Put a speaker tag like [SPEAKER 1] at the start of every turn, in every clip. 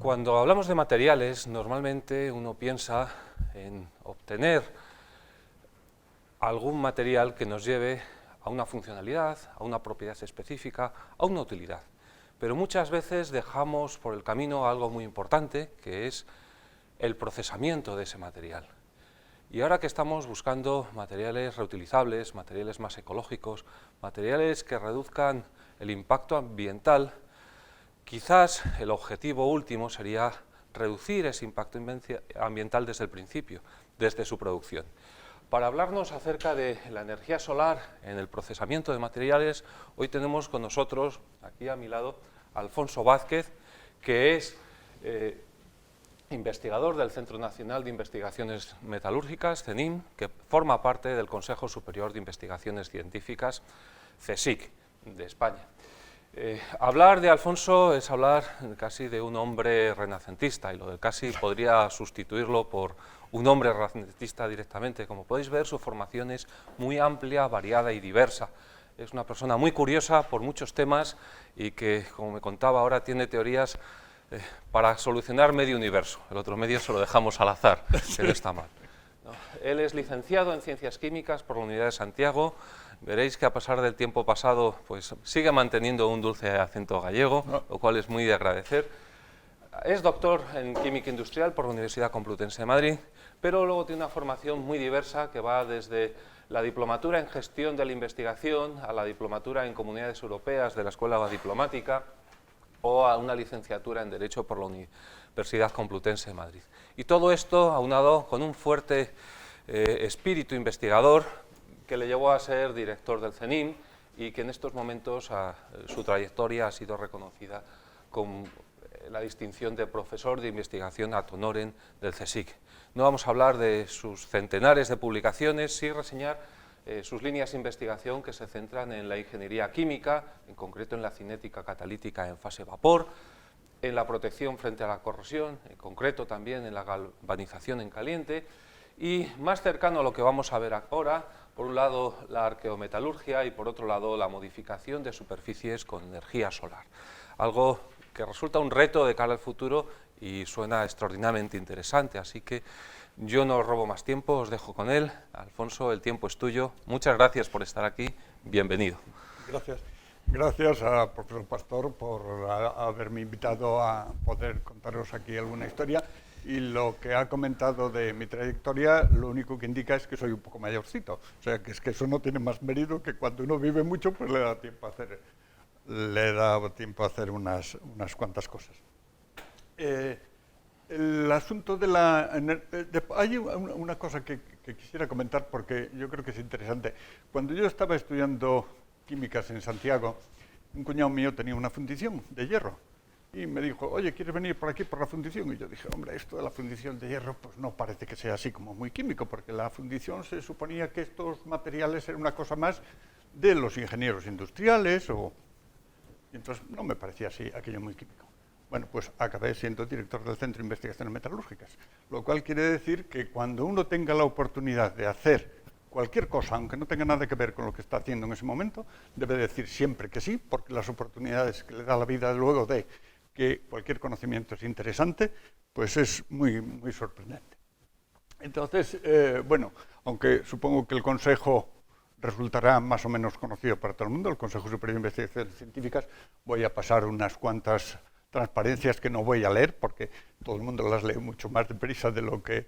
[SPEAKER 1] Cuando hablamos de materiales, normalmente uno piensa en obtener algún material que nos lleve a una funcionalidad, a una propiedad específica, a una utilidad. Pero muchas veces dejamos por el camino algo muy importante, que es el procesamiento de ese material. Y ahora que estamos buscando materiales reutilizables, materiales más ecológicos, materiales que reduzcan el impacto ambiental, quizás el objetivo último sería reducir ese impacto ambiental desde el principio, desde su producción. Para hablarnos acerca de la energía solar en el procesamiento de materiales, hoy tenemos con nosotros, aquí a mi lado, a Alfonso Vázquez, que es investigador del Centro Nacional de Investigaciones Metalúrgicas, CENIM, que forma parte del Consejo Superior de Investigaciones Científicas, CSIC, de España. Hablar de Alfonso es hablar casi de un hombre renacentista, y lo de casi podría sustituirlo por un hombre renacentista directamente. Como podéis ver, su formación es muy amplia, variada y diversa. Es una persona muy curiosa por muchos temas y que, como me contaba ahora, tiene teorías para solucionar medio universo. El otro medio se lo dejamos al azar, que no está mal. ¿No? Él es licenciado en Ciencias Químicas por la Universidad de Santiago. Veréis que a pesar del tiempo pasado, pues sigue manteniendo un dulce acento gallego, lo cual es muy de agradecer. Es doctor en Química Industrial por la Universidad Complutense de Madrid, pero luego tiene una formación muy diversa que va desde la diplomatura en Gestión de la Investigación a la diplomatura en Comunidades Europeas de la Escuela Diplomática o a una licenciatura en Derecho por la Universidad Complutense de Madrid. Y todo esto aunado con un fuerte espíritu investigador que le llevó a ser director del CENIM y que en estos momentos su trayectoria ha sido reconocida con la distinción de profesor de investigación ad honorem del CSIC. No vamos a hablar de sus centenares de publicaciones, sí reseñar sus líneas de investigación que se centran en la ingeniería química, en concreto en la cinética catalítica en fase vapor, en la protección frente a la corrosión, en concreto también en la galvanización en caliente, y más cercano a lo que vamos a ver ahora, por un lado la arqueometalurgia y por otro lado la modificación de superficies con energía solar. Algo que resulta un reto de cara al futuro y suena extraordinariamente interesante, así que yo no os robo más tiempo, os dejo con él. Alfonso, el tiempo es tuyo. Muchas gracias por estar aquí. Bienvenido.
[SPEAKER 2] Gracias. Gracias a profesor Pastor por haberme invitado a poder contaros aquí alguna historia. Y lo que ha comentado de mi trayectoria, lo único que indica es que soy un poco mayorcito. O sea, que es que eso no tiene más mérito que cuando uno vive mucho, pues le da tiempo a hacer unas cuantas cosas. El asunto de la... hay una cosa que quisiera comentar porque yo creo que es interesante. Cuando yo estaba estudiando químicas en Santiago, un cuñado mío tenía una fundición de hierro y me dijo, oye, ¿quieres venir por aquí por la fundición? Y yo dije, hombre, esto de la fundición de hierro pues no parece que sea así como muy químico, porque la fundición se suponía que estos materiales eran una cosa más de los ingenieros industriales y entonces no me parecía así aquello muy químico. Bueno, pues acabé siendo director del Centro de Investigaciones Metalúrgicas, lo cual quiere decir que cuando uno tenga la oportunidad de hacer cualquier cosa, aunque no tenga nada que ver con lo que está haciendo en ese momento, debe decir siempre que sí, porque las oportunidades que le da la vida luego de que cualquier conocimiento es interesante, pues es muy, muy sorprendente. Entonces, bueno, aunque supongo que el Consejo resultará más o menos conocido para todo el mundo, el Consejo Superior de Investigaciones Científicas, voy a pasar unas cuantas transparencias que no voy a leer, porque todo el mundo las lee mucho más deprisa de lo que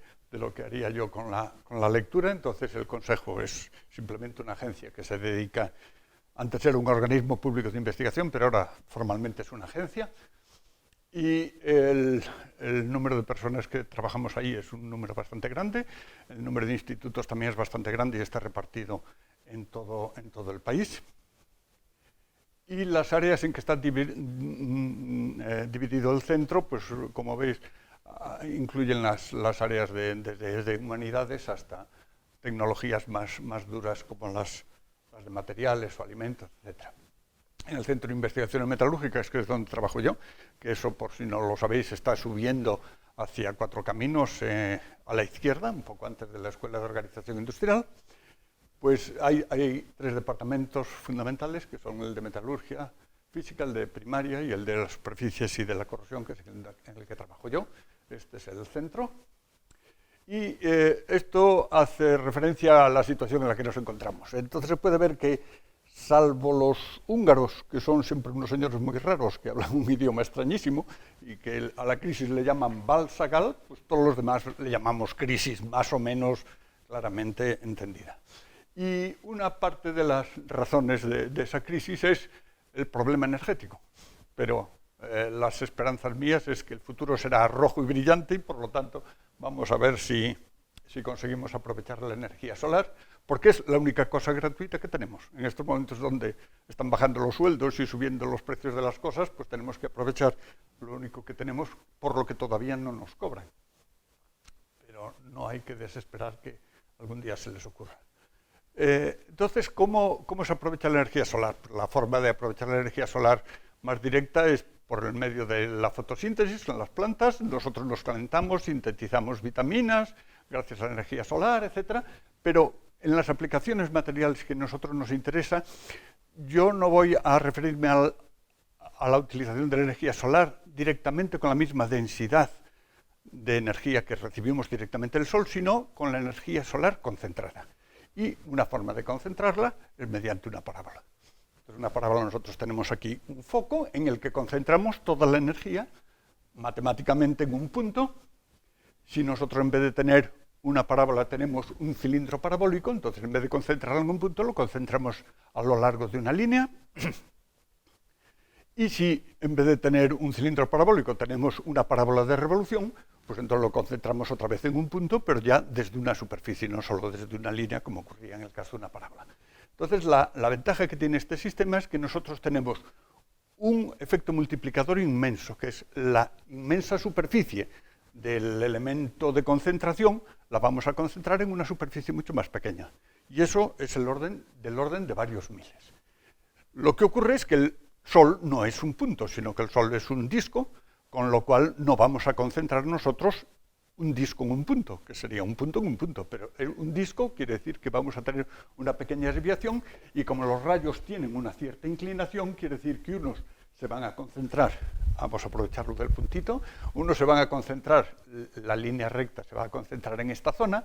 [SPEAKER 2] haría yo con la lectura. Entonces, el Consejo es simplemente una agencia que se dedica, antes era un organismo público de investigación, pero ahora formalmente es una agencia. Y el número de personas que trabajamos ahí es un número bastante grande, el número de institutos también es bastante grande y está repartido en todo el país. Y las áreas en que está dividido el centro, pues como veis, incluyen las áreas desde humanidades hasta tecnologías más duras como las de materiales o alimentos, etc. En el Centro de Investigaciones Metalúrgicas, que es donde trabajo yo, que eso, por si no lo sabéis, está subiendo hacia Cuatro Caminos a la izquierda, un poco antes de la Escuela de Organización Industrial, pues hay tres departamentos fundamentales, que son el de Metalurgia, física, el de primaria y el de las superficies y de la corrosión, que es en el que trabajo yo. Este es el centro. Y esto hace referencia a la situación en la que nos encontramos. Entonces se puede ver que, salvo los húngaros, que son siempre unos señores muy raros, que hablan un idioma extrañísimo, y que a la crisis le llaman Balsagal, pues todos los demás le llamamos crisis más o menos claramente entendida. Y una parte de las razones de esa crisis es el problema energético, pero las esperanzas mías es que el futuro será rojo y brillante y por lo tanto vamos a ver si conseguimos aprovechar la energía solar, porque es la única cosa gratuita que tenemos. En estos momentos donde están bajando los sueldos y subiendo los precios de las cosas, pues tenemos que aprovechar lo único que tenemos, por lo que todavía no nos cobran. Pero no hay que desesperar que algún día se les ocurra. Entonces, ¿cómo se aprovecha la energía solar? La forma de aprovechar la energía solar más directa es por el medio de la fotosíntesis en las plantas. Nosotros nos calentamos, sintetizamos vitaminas gracias a la energía solar, etc. Pero en las aplicaciones materiales que a nosotros nos interesa, yo no voy a referirme a la utilización de la energía solar directamente con la misma densidad de energía que recibimos directamente del Sol, sino con la energía solar concentrada. Y una forma de concentrarla es mediante una parábola. Entonces, una parábola, nosotros tenemos aquí un foco en el que concentramos toda la energía matemáticamente en un punto. Si nosotros en vez de tener una parábola tenemos un cilindro parabólico, entonces en vez de concentrarlo en un punto lo concentramos a lo largo de una línea. Y si en vez de tener un cilindro parabólico tenemos una parábola de revolución, pues entonces lo concentramos otra vez en un punto, pero ya desde una superficie, no solo desde una línea, como ocurría en el caso de una parábola. Entonces, la ventaja que tiene este sistema es que nosotros tenemos un efecto multiplicador inmenso, que es la inmensa superficie del elemento de concentración, la vamos a concentrar en una superficie mucho más pequeña. Y eso es del orden de varios miles. Lo que ocurre es que el Sol no es un punto, sino que el Sol es un disco, con lo cual no vamos a concentrar nosotros un disco en un punto, que sería un punto en un punto, pero un disco quiere decir que vamos a tener una pequeña desviación y como los rayos tienen una cierta inclinación, quiere decir que unos se van a concentrar, vamos a aprovecharlo del puntito, unos se van a concentrar, la línea recta se va a concentrar en esta zona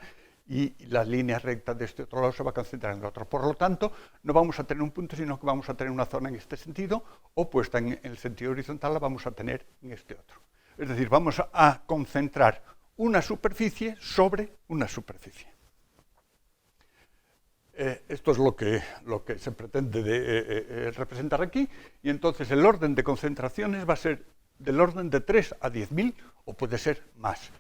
[SPEAKER 2] y la línea recta de este otro lado se va a concentrar en el otro. Por lo tanto, no vamos a tener un punto, sino que vamos a tener una zona en este sentido, o puesta en el sentido horizontal la vamos a tener en este otro. Es decir, vamos a concentrar una superficie sobre una superficie. Esto es lo que se pretende representar aquí, y entonces el orden de concentraciones va a ser del orden de 3 a 10.000, o puede ser más.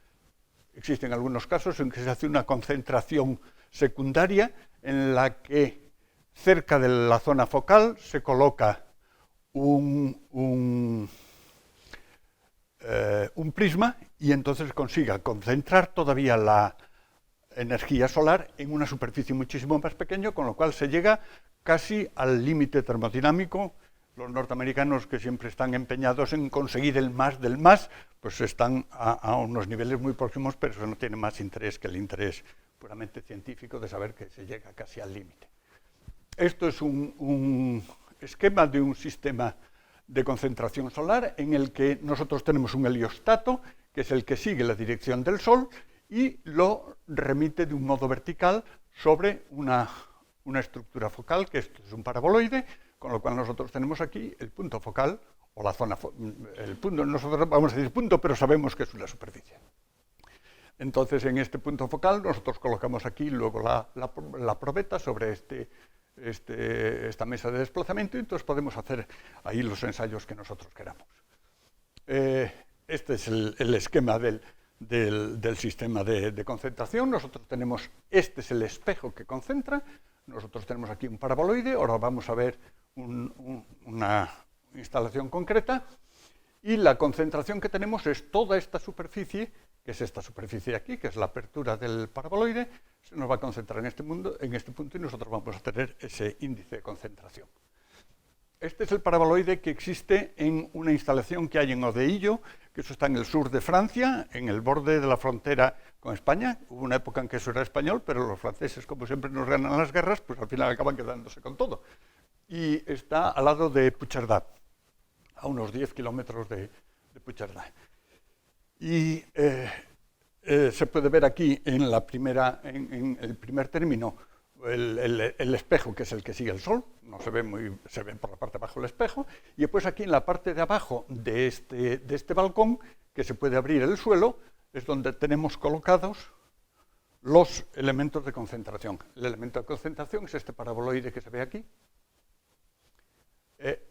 [SPEAKER 2] Existen algunos casos en que se hace una concentración secundaria en la que cerca de la zona focal se coloca un prisma y entonces consiga concentrar todavía la energía solar en una superficie muchísimo más pequeña, con lo cual se llega casi al límite termodinámico. Los norteamericanos, que siempre están empeñados en conseguir el más del más, pues están a unos niveles muy próximos, pero eso no tiene más interés que el interés puramente científico de saber que se llega casi al límite. Esto es un esquema de un sistema de concentración solar en el que nosotros tenemos un heliostato, que es el que sigue la dirección del Sol y lo remite de un modo vertical sobre una estructura focal, que esto es un paraboloide, con lo cual nosotros tenemos aquí el punto focal, o la zona, el punto, nosotros vamos a decir punto, pero sabemos que es una superficie. Entonces, en este punto focal, nosotros colocamos aquí luego la probeta sobre esta mesa de desplazamiento, y entonces podemos hacer ahí los ensayos que nosotros queramos. Este es el esquema del sistema de concentración. Nosotros tenemos, este es el espejo que concentra, nosotros tenemos aquí un paraboloide, ahora vamos a ver una instalación concreta, y la concentración que tenemos es toda esta superficie, que es esta superficie de aquí, que es la apertura del paraboloide, se nos va a concentrar en este punto y nosotros vamos a tener ese índice de concentración. Este es el paraboloide que existe en una instalación que hay en Odeillo, que eso está en el sur de Francia, en el borde de la frontera con España. Hubo una época en que eso era español, pero los franceses, como siempre nos ganan las guerras, pues al final acaban quedándose con todo. Y está al lado de Puigcerdà. a unos 10 kilómetros de Puigcerdá. Y se puede ver aquí en el primer término el espejo, que es el que sigue el sol, no se ve se ve por la parte de abajo el espejo, y después aquí en la parte de abajo de este balcón, que se puede abrir el suelo, es donde tenemos colocados los elementos de concentración. El elemento de concentración es este paraboloide que se ve aquí.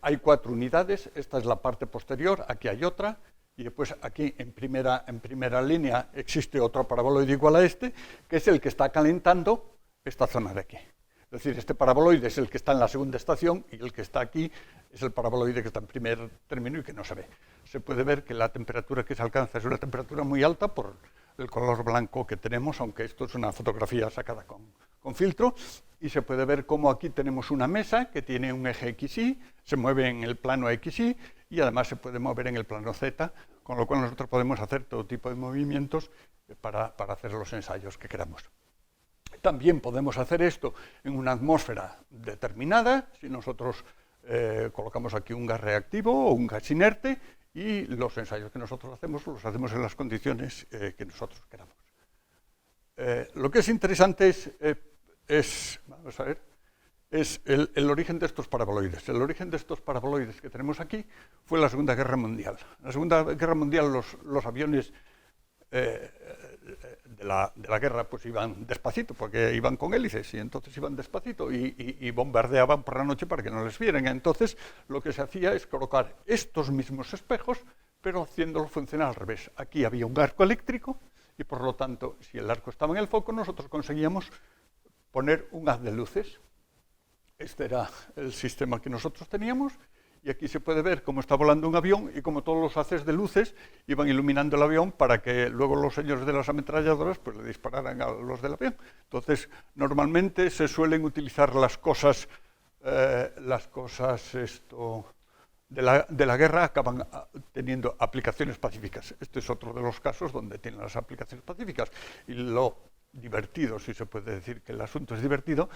[SPEAKER 2] Hay 4 unidades, esta es la parte posterior, aquí hay otra, y después aquí en primera línea existe otro paraboloide igual a este, que es el que está calentando esta zona de aquí. Es decir, este paraboloide es el que está en la segunda estación y el que está aquí es el paraboloide que está en primer término y que no se ve. Se puede ver que la temperatura que se alcanza es una temperatura muy alta por el color blanco que tenemos, aunque esto es una fotografía sacada con filtro, y se puede ver cómo aquí tenemos una mesa que tiene un eje XY, se mueve en el plano XY y además se puede mover en el plano Z, con lo cual nosotros podemos hacer todo tipo de movimientos para hacer los ensayos que queramos. También podemos hacer esto en una atmósfera determinada, si nosotros colocamos aquí un gas reactivo o un gas inerte, y los ensayos que nosotros hacemos los hacemos en las condiciones que nosotros queramos. Lo que es interesante vamos a ver, es el origen de estos paraboloides. El origen de estos paraboloides que tenemos aquí fue la Segunda Guerra Mundial. En la Segunda Guerra Mundial los aviones de la guerra pues iban despacito, porque iban con hélices, y entonces iban despacito y bombardeaban por la noche para que no les vieran. Entonces lo que se hacía es colocar estos mismos espejos, pero haciéndolo funcionar al revés. Aquí había un arco eléctrico y por lo tanto, si el arco estaba en el foco, nosotros conseguíamos poner un haz de luces. Este era el sistema que nosotros teníamos. Y aquí se puede ver cómo está volando un avión y cómo todos los haces de luces iban iluminando el avión para que luego los señores de las ametralladoras pues le dispararan a los del avión. Entonces, normalmente se suelen utilizar las cosas de la guerra, acaban teniendo aplicaciones pacíficas. Este es otro de los casos donde tienen las aplicaciones pacíficas. Y lo divertido, si se puede decir que el asunto es divertido,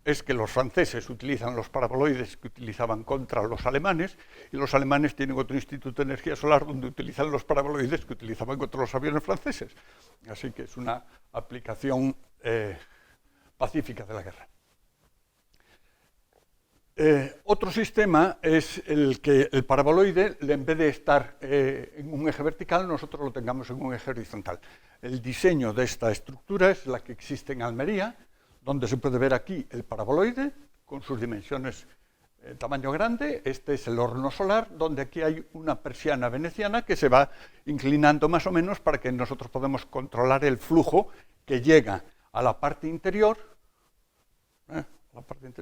[SPEAKER 2] es que los franceses utilizan los paraboloides que utilizaban contra los alemanes, y los alemanes tienen otro instituto de energía solar donde utilizan los paraboloides que utilizaban contra los aviones franceses. Así que es una aplicación pacífica de la guerra. Otro sistema es el que el paraboloide, en vez de estar en un eje vertical, nosotros lo tengamos en un eje horizontal. El diseño de esta estructura es la que existe en Almería, donde se puede ver aquí el paraboloide con sus dimensiones tamaño grande. Este es el horno solar, donde aquí hay una persiana veneciana que se va inclinando más o menos para que nosotros podamos controlar el flujo que llega a la parte interior.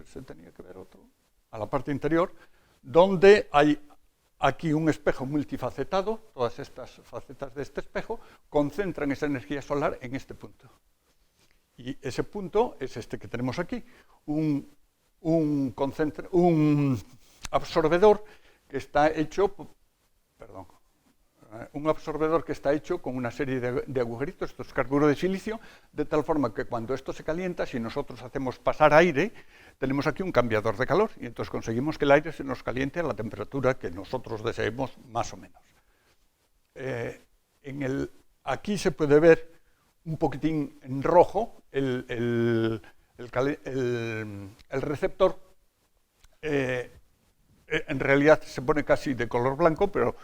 [SPEAKER 2] Se tenía que ver otro. A la parte interior, donde hay aquí un espejo multifacetado. Todas estas facetas de este espejo concentran esa energía solar en este punto. Y ese punto es este que tenemos aquí, un absorbedor que está hecho, un absorbedor que está hecho con una serie de agujeritos, esto es carburo de silicio, de tal forma que cuando esto se calienta, si nosotros hacemos pasar aire, tenemos aquí un cambiador de calor, y entonces conseguimos que el aire se nos caliente a la temperatura que nosotros deseemos, más o menos. Aquí se puede ver un poquitín en rojo el receptor. En realidad se pone casi de color blanco, pero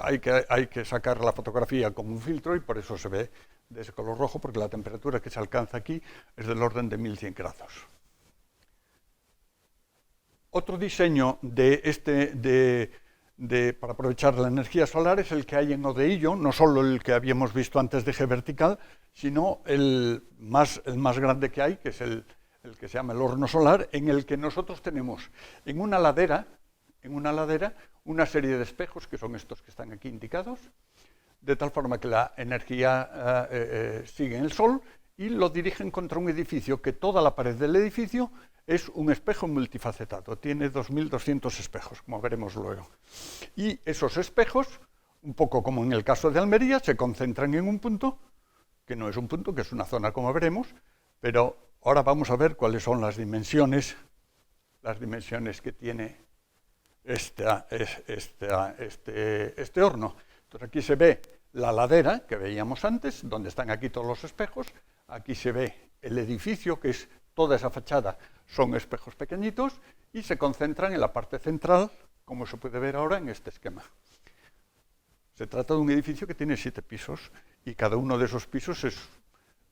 [SPEAKER 2] hay que sacar la fotografía con un filtro y por eso se ve de ese color rojo, porque la temperatura que se alcanza aquí es del orden de 1100 grados. Otro diseño para aprovechar la energía solar es el que hay en Odeillo, no solo el que habíamos visto antes de eje vertical, sino el más grande que hay, que es el que se llama el horno solar, en el que nosotros tenemos en una ladera una serie de espejos, que son estos que están aquí indicados, de tal forma que la energía sigue en el sol y lo dirigen contra un edificio, que toda la pared del edificio es un espejo multifacetado, tiene 2200 espejos, como veremos luego. Y esos espejos, un poco como en el caso de Almería, se concentran en un punto, que no es un punto, que es una zona, como veremos, pero ahora vamos a ver cuáles son las dimensiones que tiene este horno. Entonces aquí se ve la ladera que veíamos antes, donde están aquí todos los espejos. Aquí se ve el edificio, que es toda esa fachada, son espejos pequeñitos, y se concentran en la parte central, como se puede ver ahora en este esquema. Se trata de un edificio que tiene 7 pisos, y cada uno de esos pisos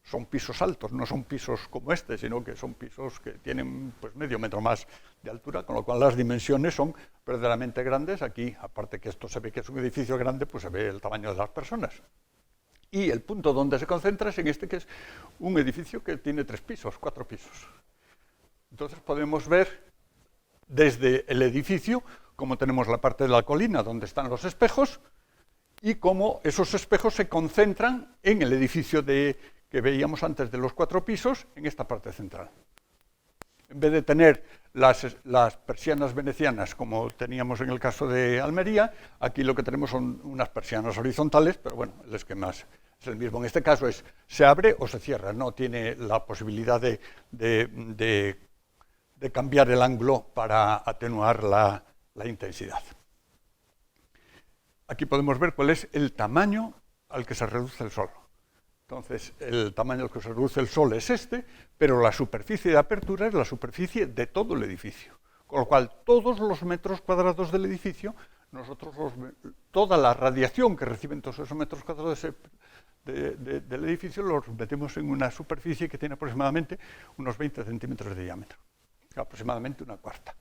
[SPEAKER 2] son pisos altos, no son pisos como este, sino que son pisos que tienen pues medio metro más de altura, con lo cual las dimensiones son verdaderamente grandes. Aquí, aparte que esto se ve que es un edificio grande, pues se ve el tamaño de las personas. Y el punto donde se concentra es en este, que es un edificio que tiene 3 pisos, 4 pisos. Entonces podemos ver desde el edificio cómo tenemos la parte de la colina donde están los espejos y cómo esos espejos se concentran en el edificio que veíamos antes de los 4 pisos, en esta parte central. En vez de tener las persianas venecianas como teníamos en el caso de Almería, aquí lo que tenemos son unas persianas horizontales, pero bueno, el esquema es el mismo. En este caso se abre o se cierra, no tiene la posibilidad de cambiar el ángulo para atenuar la intensidad. Aquí podemos ver cuál es el tamaño al que se reduce el sol. Entonces, el tamaño al que se reduce el sol es este, pero la superficie de apertura es la superficie de todo el edificio. Con lo cual, todos los metros cuadrados del edificio, toda la radiación que reciben todos esos metros cuadrados del edificio, los metemos en una superficie que tiene aproximadamente unos 20 centímetros de diámetro, aproximadamente una cuarta.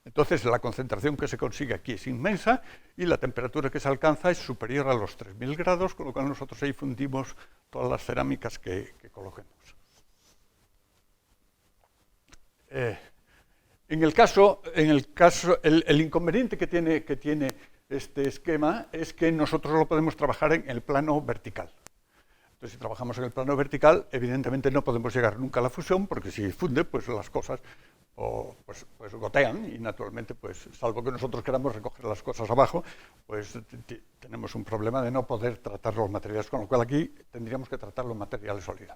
[SPEAKER 2] Entonces, la concentración que se consigue aquí es inmensa y la temperatura que se alcanza es superior a los 3000 grados, con lo cual nosotros ahí fundimos todas las cerámicas que coloquemos. El inconveniente que tiene este esquema es que nosotros lo podemos trabajar en el plano vertical. Entonces, si trabajamos en el plano vertical, evidentemente no podemos llegar nunca a la fusión, porque si funde, pues las cosas pues gotean y naturalmente, pues salvo que nosotros queramos recoger las cosas abajo, pues tenemos un problema de no poder tratar los materiales, con lo cual aquí tendríamos que tratar los materiales sólidos.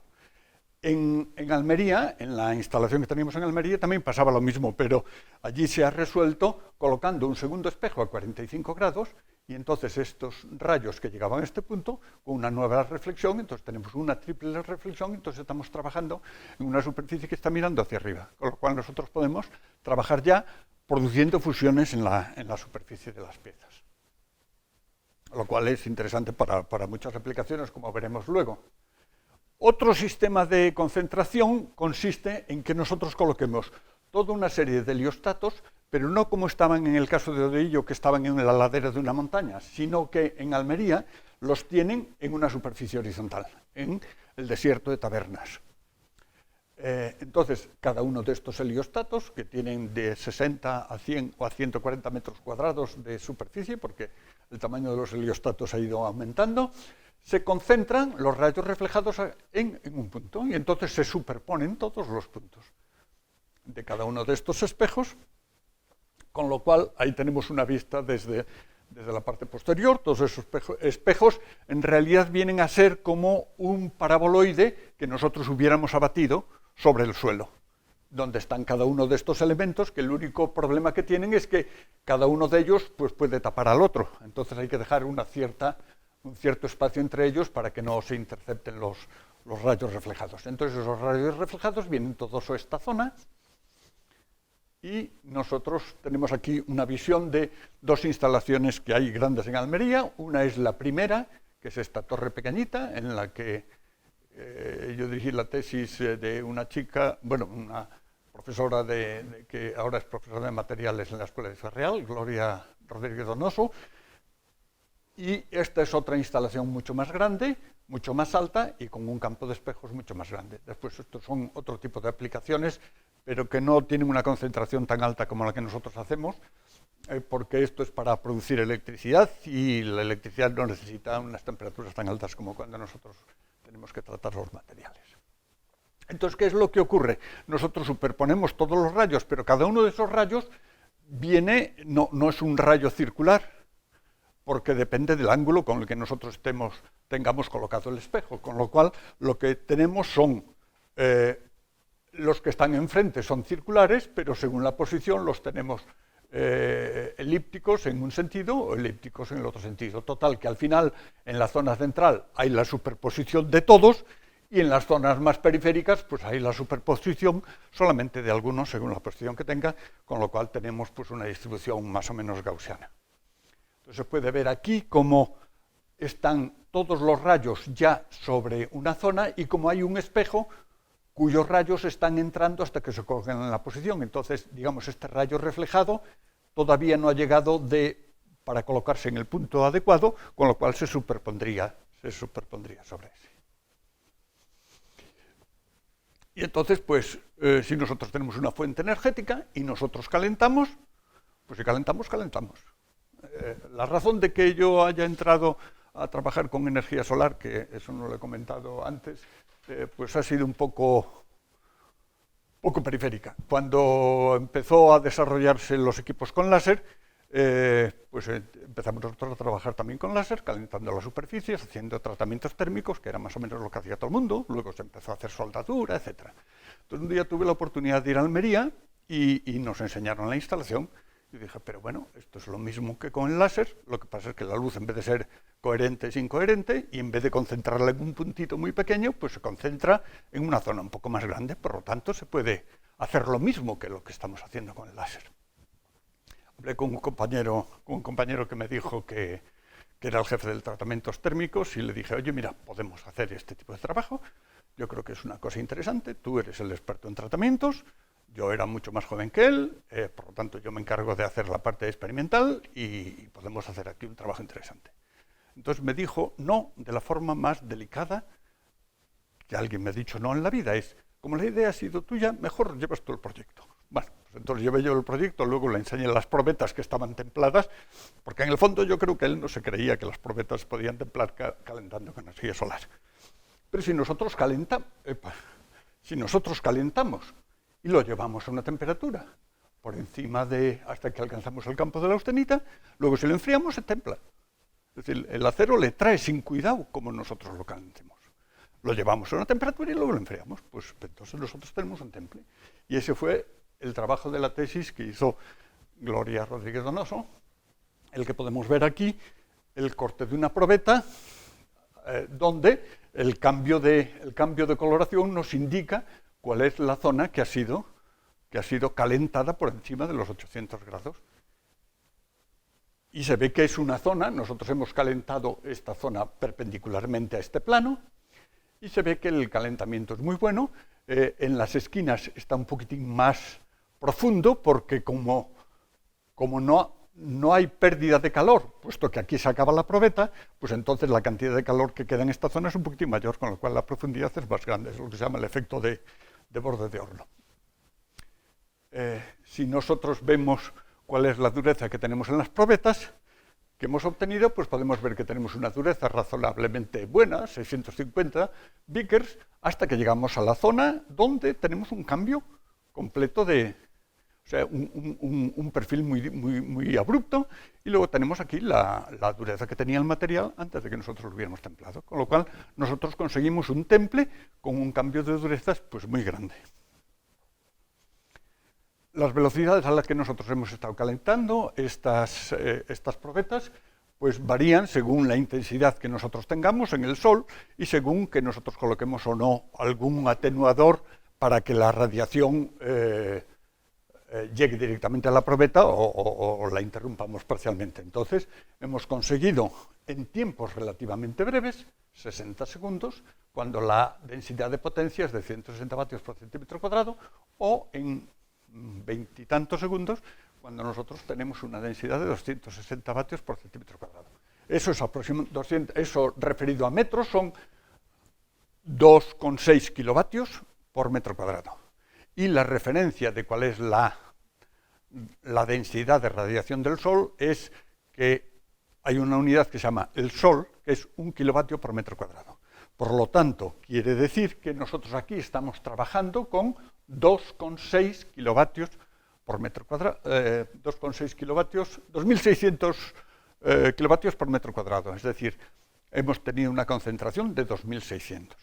[SPEAKER 2] En Almería, en la instalación que teníamos en Almería, también pasaba lo mismo, pero allí se ha resuelto colocando un segundo espejo a 45 grados y entonces estos rayos que llegaban a este punto, con una nueva reflexión, entonces tenemos una triple reflexión, entonces estamos trabajando en una superficie que está mirando hacia arriba, con lo cual nosotros podemos trabajar ya produciendo fusiones en la superficie de las piezas. Lo cual es interesante para muchas aplicaciones, como veremos luego. Otro sistema de concentración consiste en que nosotros coloquemos toda una serie de heliostatos, pero no como estaban en el caso de Odeillo, que estaban en la ladera de una montaña, sino que en Almería los tienen en una superficie horizontal, en el desierto de Tabernas. Entonces, cada uno de estos heliostatos, que tienen de 60 a 100 o a 140 metros cuadrados de superficie, porque el tamaño de los heliostatos ha ido aumentando, se concentran los rayos reflejados en un punto, y entonces se superponen todos los puntos de cada uno de estos espejos, con lo cual ahí tenemos una vista desde la parte posterior. Todos esos espejos en realidad vienen a ser como un paraboloide que nosotros hubiéramos abatido sobre el suelo, donde están cada uno de estos elementos, que el único problema que tienen es que cada uno de ellos pues, puede tapar al otro, entonces hay que dejar un cierto espacio entre ellos para que no se intercepten los rayos reflejados. Entonces esos rayos reflejados vienen todos a esta zona y nosotros tenemos aquí una visión de 2 instalaciones que hay grandes en Almería. Una es la primera, que es esta torre pequeñita, en la que yo dirigí la tesis de una chica, bueno, una profesora que ahora es profesora de materiales en la Escuela de Ciudad Real, Gloria Rodríguez Donoso. Y esta es otra instalación mucho más grande, mucho más alta y con un campo de espejos mucho más grande. Después estos son otro tipo de aplicaciones, pero que no tienen una concentración tan alta como la que nosotros hacemos, porque esto es para producir electricidad y la electricidad no necesita unas temperaturas tan altas como cuando nosotros tenemos que tratar los materiales. Entonces, ¿qué es lo que ocurre? Nosotros superponemos todos los rayos, pero cada uno de esos rayos no es un rayo circular, porque depende del ángulo con el que nosotros tengamos colocado el espejo, con lo cual lo que tenemos son, los que están enfrente son circulares, pero según la posición los tenemos elípticos en un sentido o elípticos en el otro sentido. Total, que al final en la zona central hay la superposición de todos y en las zonas más periféricas pues hay la superposición solamente de algunos según la posición que tenga, con lo cual tenemos pues una distribución más o menos gaussiana. Entonces se puede ver aquí cómo están todos los rayos ya sobre una zona y como hay un espejo cuyos rayos están entrando hasta que se colocan en la posición. Entonces, digamos, este rayo reflejado todavía no ha llegado para colocarse en el punto adecuado, con lo cual se superpondría sobre ese. Y entonces, pues, si nosotros tenemos una fuente energética y nosotros calentamos, pues si calentamos, calentamos. La razón de que yo haya entrado a trabajar con energía solar, que eso no lo he comentado antes, pues ha sido un poco periférica. Cuando empezó a desarrollarse los equipos con láser, pues empezamos nosotros a trabajar también con láser, calentando las superficies, haciendo tratamientos térmicos, que era más o menos lo que hacía todo el mundo. Luego se empezó a hacer soldadura, etc. Entonces un día tuve la oportunidad de ir a Almería y nos enseñaron la instalación. Y dije, pero bueno, esto es lo mismo que con el láser, lo que pasa es que la luz, en vez de ser coherente, es incoherente, y en vez de concentrarla en un puntito muy pequeño, pues se concentra en una zona un poco más grande, por lo tanto se puede hacer lo mismo que lo que estamos haciendo con el láser. Hablé con un compañero que me dijo que era el jefe de tratamientos térmicos, y le dije, oye, mira, podemos hacer este tipo de trabajo, yo creo que es una cosa interesante, tú eres el experto en tratamientos, yo era mucho más joven que él, por lo tanto yo me encargo de hacer la parte experimental y podemos hacer aquí un trabajo interesante. Entonces me dijo no de la forma más delicada que alguien me ha dicho no en la vida, es, como la idea ha sido tuya, mejor llevas tú el proyecto. Bueno, pues entonces llevé yo el proyecto, luego le enseñé las probetas que estaban templadas, porque en el fondo yo creo que él no se creía que las probetas podían templar calentando con energía solar. Pero si nosotros calentamos y lo llevamos a una temperatura por encima hasta que alcanzamos el campo de la austenita, luego si lo enfriamos se templa. Es decir, el acero le trae sin cuidado como nosotros lo calentemos. Lo llevamos a una temperatura y luego lo enfriamos, pues entonces nosotros tenemos un temple. Y ese fue el trabajo de la tesis que hizo Gloria Rodríguez Donoso, el que podemos ver aquí, el corte de una probeta, donde el cambio de coloración nos indica cuál es la zona que ha sido calentada por encima de los 800 grados. Y se ve que es una zona, nosotros hemos calentado esta zona perpendicularmente a este plano, y se ve que el calentamiento es muy bueno. En las esquinas está un poquitín más profundo, porque como no hay pérdida de calor, puesto que aquí se acaba la probeta, pues entonces la cantidad de calor que queda en esta zona es un poquitín mayor, con lo cual la profundidad es más grande, es lo que se llama el efecto de borde de horno. Si nosotros vemos cuál es la dureza que tenemos en las probetas que hemos obtenido, pues podemos ver que tenemos una dureza razonablemente buena, 650 Vickers, hasta que llegamos a la zona donde tenemos un cambio completo o sea, un perfil muy abrupto, y luego tenemos aquí la dureza que tenía el material antes de que nosotros lo hubiéramos templado, con lo cual nosotros conseguimos un temple con un cambio de durezas pues muy grande. Las velocidades a las que nosotros hemos estado calentando estas probetas pues varían según la intensidad que nosotros tengamos en el sol y según que nosotros coloquemos o no algún atenuador para que la radiación llegue directamente a la probeta o la interrumpamos parcialmente. Entonces hemos conseguido en tiempos relativamente breves, 60 segundos, cuando la densidad de potencia es de 160 vatios por centímetro cuadrado, o en veintitantos segundos cuando nosotros tenemos una densidad de 260 vatios por centímetro cuadrado. Eso es aproximadamente, eso referido a metros son 2,6 kilovatios por metro cuadrado. Y la referencia de cuál es la densidad de radiación del Sol es que hay una unidad que se llama el Sol, que es 1 kilovatio por metro cuadrado. Por lo tanto, quiere decir que nosotros aquí estamos trabajando con 2,6 kilovatios por metro cuadrado, 2,6 kilovatios, 2.600 kilovatios por metro cuadrado, es decir, hemos tenido una concentración de 2.600.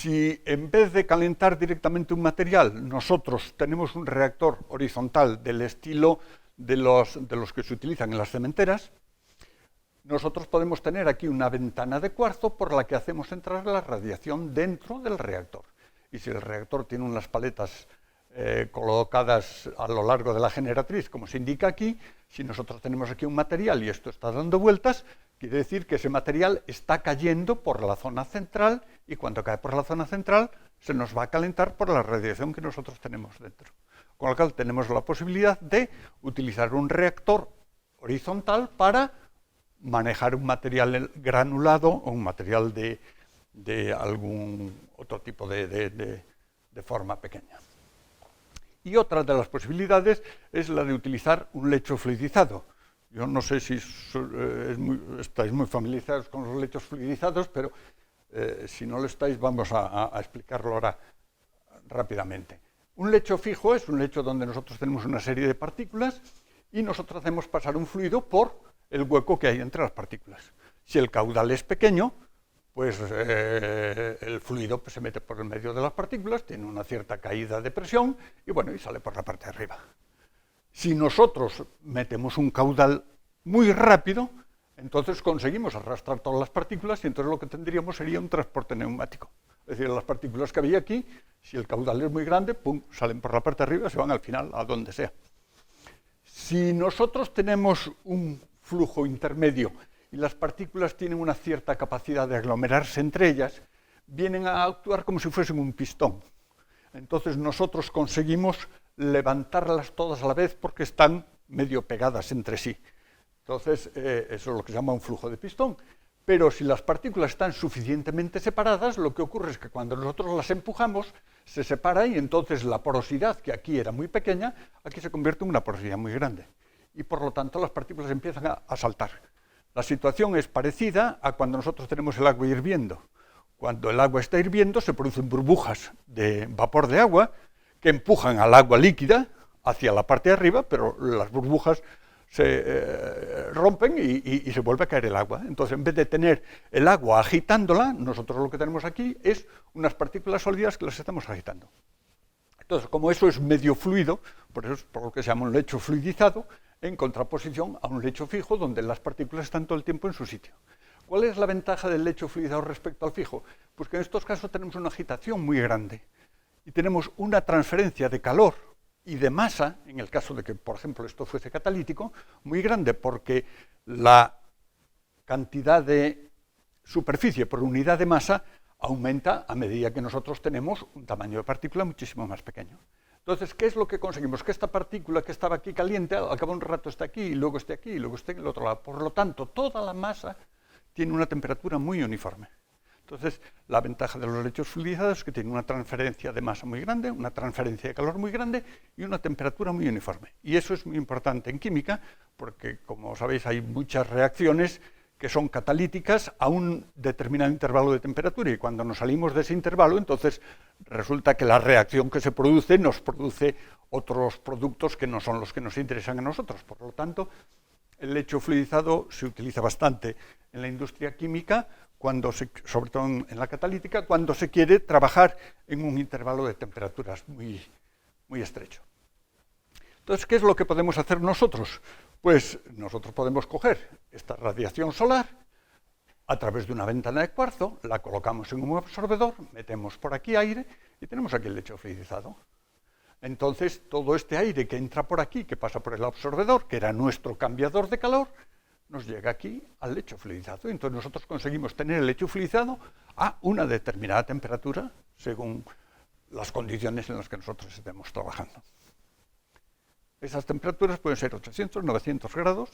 [SPEAKER 2] Si en vez de calentar directamente un material, nosotros tenemos un reactor horizontal del estilo de los que se utilizan en las cementeras, nosotros podemos tener aquí una ventana de cuarzo por la que hacemos entrar la radiación dentro del reactor. Y si el reactor tiene unas paletas colocadas a lo largo de la generatriz, como se indica aquí, si nosotros tenemos aquí un material y esto está dando vueltas, quiere decir que ese material está cayendo por la zona central y cuando cae por la zona central se nos va a calentar por la radiación que nosotros tenemos dentro. Con lo cual tenemos la posibilidad de utilizar un reactor horizontal para manejar un material granulado o un material de algún otro tipo de forma pequeña. Y otra de las posibilidades es la de utilizar un lecho fluidizado. Yo no sé si estáis muy familiarizados con los lechos fluidizados, pero si no lo estáis, vamos a explicarlo ahora rápidamente. Un lecho fijo es un lecho donde nosotros tenemos una serie de partículas y nosotros hacemos pasar un fluido por el hueco que hay entre las partículas. Si el caudal es pequeño, pues el fluido se mete por el medio de las partículas, tiene una cierta caída de presión y bueno, y sale por la parte de arriba. Si nosotros metemos un caudal muy rápido, entonces conseguimos arrastrar todas las partículas y entonces lo que tendríamos sería un transporte neumático. Es decir, las partículas que había aquí, si el caudal es muy grande, pum, salen por la parte de arriba y se van al final a donde sea. Si nosotros tenemos un flujo intermedio y las partículas tienen una cierta capacidad de aglomerarse entre ellas, vienen a actuar como si fuesen un pistón. Entonces nosotros conseguimos levantarlas todas a la vez porque están medio pegadas entre sí. Entonces eso es lo que se llama un flujo de pistón. Pero si las partículas están suficientemente separadas, lo que ocurre es que cuando nosotros las empujamos, se separa y entonces la porosidad, que aquí era muy pequeña, aquí se convierte en una porosidad muy grande. Y por lo tanto las partículas empiezan a saltar. La situación es parecida a cuando nosotros tenemos el agua hirviendo. Cuando el agua está hirviendo se producen burbujas de vapor de agua que empujan al agua líquida hacia la parte de arriba, pero las burbujas se rompen y se vuelve a caer el agua. Entonces, en vez de tener el agua agitándola, nosotros lo que tenemos aquí es unas partículas sólidas que las estamos agitando. Entonces, como eso es medio fluido, por eso es por lo que se llama un lecho fluidizado, en contraposición a un lecho fijo donde las partículas están todo el tiempo en su sitio. ¿Cuál es la ventaja del lecho fluidizado respecto al fijo? Pues que en estos casos tenemos una agitación muy grande y tenemos una transferencia de calor y de masa, en el caso de que, por ejemplo, esto fuese catalítico, muy grande, porque la cantidad de superficie por unidad de masa aumenta a medida que nosotros tenemos un tamaño de partícula muchísimo más pequeño. Entonces, ¿qué es lo que conseguimos? Que esta partícula que estaba aquí caliente, al cabo de un rato está aquí, y luego esté aquí, y luego esté en el otro lado. Por lo tanto, toda la masa tiene una temperatura muy uniforme. Entonces, la ventaja de los lechos fluidizados es que tienen una transferencia de masa muy grande, una transferencia de calor muy grande y una temperatura muy uniforme. Y eso es muy importante en química, porque, como sabéis, hay muchas reacciones que son catalíticas a un determinado intervalo de temperatura, y cuando nos salimos de ese intervalo, entonces resulta que la reacción que se produce nos produce otros productos que no son los que nos interesan a nosotros. Por lo tanto, el lecho fluidizado se utiliza bastante en la industria química, sobre todo en la catalítica, cuando se quiere trabajar en un intervalo de temperaturas muy estrecho. Entonces, ¿qué es lo que podemos hacer nosotros? Pues nosotros podemos coger esta radiación solar a través de una ventana de cuarzo, la colocamos en un absorbedor, metemos por aquí aire y tenemos aquí el lecho fluidizado. Entonces, todo este aire que entra por aquí, que pasa por el absorbedor, que era nuestro cambiador de calor, nos llega aquí al lecho fluidizado. Entonces nosotros conseguimos tener el lecho fluidizado a una determinada temperatura según las condiciones en las que nosotros estemos trabajando. Esas temperaturas pueden ser 800, 900 grados,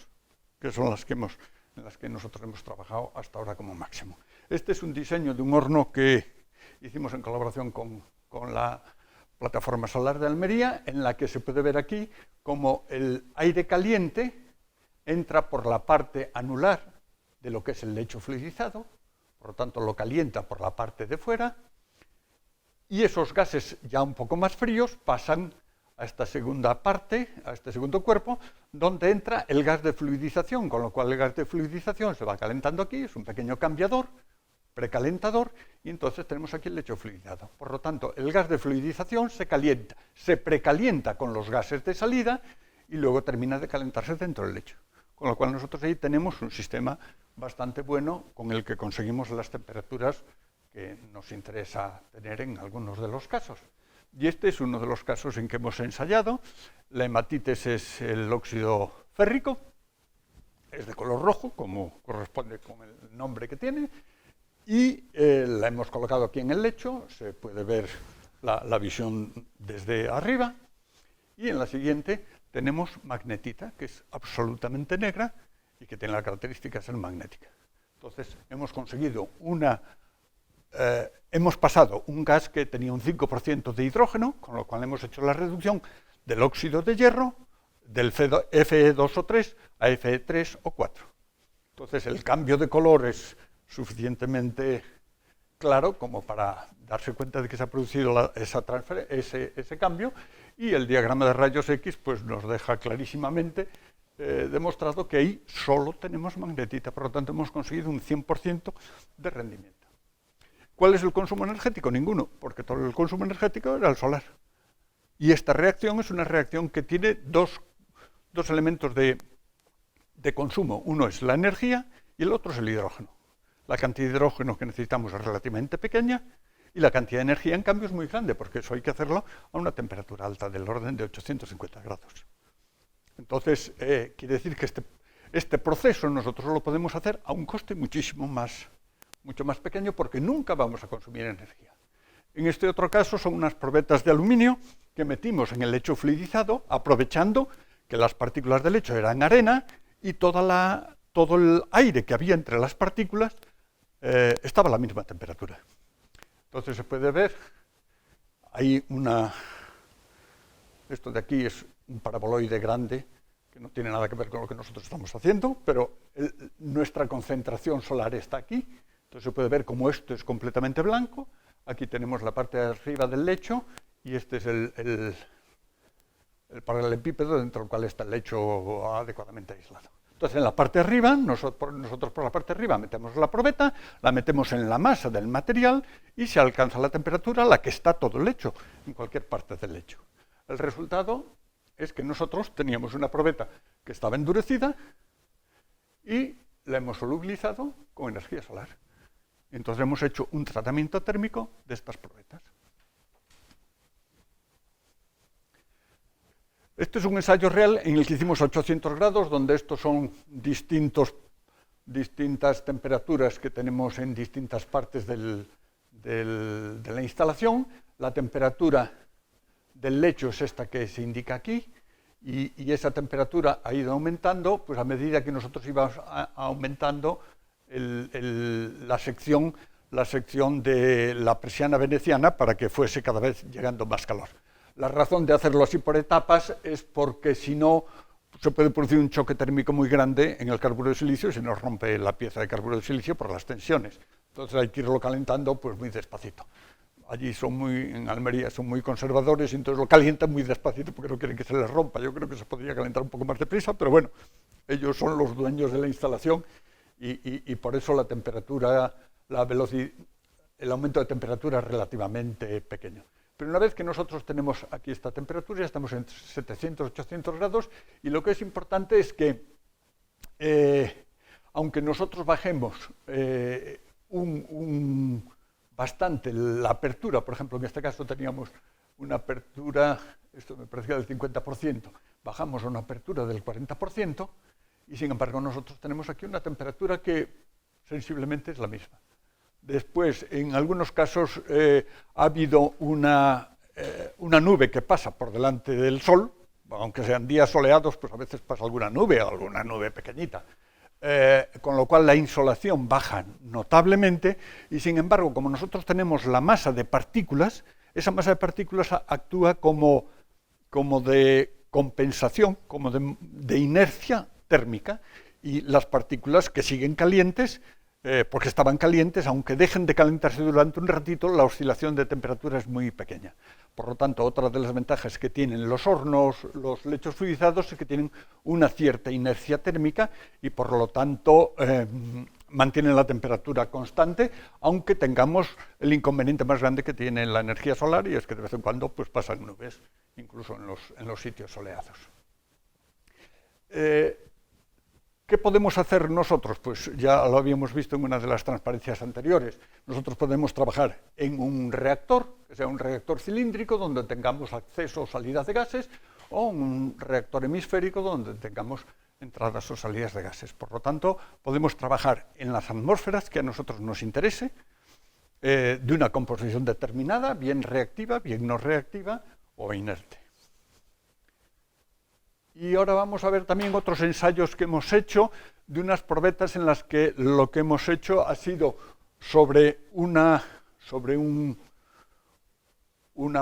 [SPEAKER 2] que son en las que nosotros hemos trabajado hasta ahora como máximo. Este es un diseño de un horno que hicimos en colaboración con la plataforma solar de Almería, en la que se puede ver aquí cómo el aire caliente entra por la parte anular de lo que es el lecho fluidizado, por lo tanto lo calienta por la parte de fuera, y esos gases ya un poco más fríos pasan a esta segunda parte, a este segundo cuerpo, donde entra el gas de fluidización, con lo cual el gas de fluidización se va calentando aquí, es un pequeño cambiador, precalentador, y entonces tenemos aquí el lecho fluidizado. Por lo tanto, el gas de fluidización se calienta, se precalienta con los gases de salida y luego termina de calentarse dentro del lecho. Con lo cual nosotros ahí tenemos un sistema bastante bueno con el que conseguimos las temperaturas que nos interesa tener en algunos de los casos. Y este es uno de los casos en que hemos ensayado. La hematites es el óxido férrico, es de color rojo, como corresponde con el nombre que tiene, y la hemos colocado aquí en el lecho, se puede ver la visión desde arriba, y en la siguiente tenemos magnetita, que es absolutamente negra y que tiene la característica de ser magnética. Entonces, hemos conseguido hemos pasado un gas que tenía un 5% de hidrógeno, con lo cual hemos hecho la reducción del óxido de hierro, del Fe2 o 3 a Fe3 o 4. Entonces, el cambio de color es suficientemente claro como para darse cuenta de que se ha producido ese cambio, y el diagrama de rayos X pues, nos deja clarísimamente demostrado que ahí solo tenemos magnetita, por lo tanto hemos conseguido un 100% de rendimiento. ¿Cuál es el consumo energético? Ninguno, porque todo el consumo energético era el solar. Y esta reacción es una reacción que tiene dos elementos de consumo. Uno es la energía y el otro es el hidrógeno. La cantidad de hidrógeno que necesitamos es relativamente pequeña y la cantidad de energía, en cambio, es muy grande, porque eso hay que hacerlo a una temperatura alta, del orden de 850 grados. Entonces, quiere decir que este proceso nosotros lo podemos hacer a un coste mucho más pequeño, porque nunca vamos a consumir energía. En este otro caso son unas probetas de aluminio que metimos en el lecho fluidizado, aprovechando que las partículas del lecho eran arena y todo el aire que había entre las partículas estaba a la misma temperatura. Entonces se puede ver, hay esto de aquí es un paraboloide grande, que no tiene nada que ver con lo que nosotros estamos haciendo, pero nuestra concentración solar está aquí. Entonces se puede ver como esto es completamente blanco. Aquí tenemos la parte de arriba del lecho y este es el paralelepípedo dentro del cual está el lecho adecuadamente aislado. Entonces en la parte de arriba, nosotros por la parte de arriba metemos la probeta, la metemos en la masa del material y se alcanza la temperatura a la que está todo el lecho, en cualquier parte del lecho. El resultado es que nosotros teníamos una probeta que estaba endurecida y la hemos solubilizado con energía solar. Entonces hemos hecho un tratamiento térmico de estas probetas. Este es un ensayo real en el que hicimos 800 grados, donde estos son distintas temperaturas que tenemos en distintas partes de la instalación. La temperatura del lecho es esta que se indica aquí, y esa temperatura ha ido aumentando pues a medida que nosotros íbamos aumentando la sección de la persiana veneciana para que fuese cada vez llegando más calor. La razón de hacerlo así por etapas es porque si no se puede producir un choque térmico muy grande en el carburo de silicio y se nos rompe la pieza de carburo de silicio por las tensiones. Entonces hay que irlo calentando pues muy despacito. Allí en Almería son muy conservadores y entonces lo calientan muy despacito porque no quieren que se les rompa. Yo creo que se podría calentar un poco más deprisa, pero bueno, ellos son los dueños de la instalación y por eso la temperatura, el aumento de temperatura es relativamente pequeño. Pero una vez que nosotros tenemos aquí esta temperatura, ya estamos en 700, 800 grados, y lo que es importante es que, aunque nosotros bajemos bastante la apertura, por ejemplo, en este caso teníamos una apertura, esto me parecía del 50%, bajamos a una apertura del 40%, y sin embargo nosotros tenemos aquí una temperatura que sensiblemente es la misma. Después, en algunos casos, ha habido una nube que pasa por delante del Sol, aunque sean días soleados, pues a veces pasa alguna nube pequeñita, con lo cual la insolación baja notablemente, y sin embargo, como nosotros tenemos la masa de partículas, esa masa de partículas actúa como de compensación, como de inercia térmica, y las partículas que siguen calientes, porque estaban calientes, aunque dejen de calentarse durante un ratito, la oscilación de temperatura es muy pequeña. Por lo tanto, otra de las ventajas que tienen los hornos, los lechos fluidizados, es que tienen una cierta inercia térmica y por lo tanto mantienen la temperatura constante, aunque tengamos el inconveniente más grande que tiene la energía solar, y es que de vez en cuando pues, pasan nubes, incluso en los sitios soleados. ¿Qué podemos hacer nosotros? Pues ya lo habíamos visto en una de las transparencias anteriores. Nosotros podemos trabajar en un reactor, que sea un reactor cilíndrico, donde tengamos acceso o salida de gases, o un reactor hemisférico, donde tengamos entradas o salidas de gases. Por lo tanto, podemos trabajar en las atmósferas que a nosotros nos interese, de una composición determinada, bien reactiva, bien no reactiva o inerte. Y ahora vamos a ver también otros ensayos que hemos hecho de unas probetas en las que lo que hemos hecho ha sido sobre una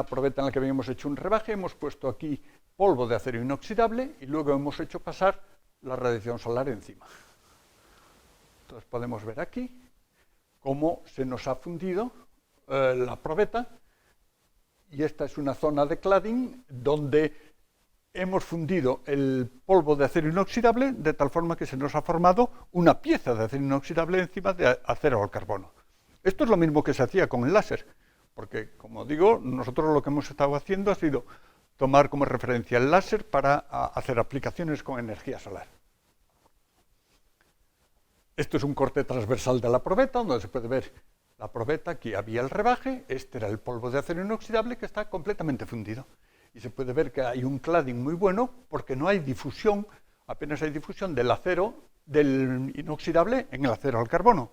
[SPEAKER 2] probeta en la que habíamos hecho un rebaje, hemos puesto aquí polvo de acero inoxidable y luego hemos hecho pasar la radiación solar encima. Entonces podemos ver aquí cómo se nos ha fundido la probeta, y esta es una zona de cladding donde hemos fundido el polvo de acero inoxidable de tal forma que se nos ha formado una pieza de acero inoxidable encima de acero al carbono. Esto es lo mismo que se hacía con el láser, porque, como digo, nosotros lo que hemos estado haciendo ha sido tomar como referencia el láser para hacer aplicaciones con energía solar. Esto es un corte transversal de la probeta, donde se puede ver la probeta, aquí había el rebaje, este era el polvo de acero inoxidable que está completamente fundido. Y se puede ver que hay un cladding muy bueno porque no hay difusión, apenas hay difusión del acero, del inoxidable en el acero al carbono,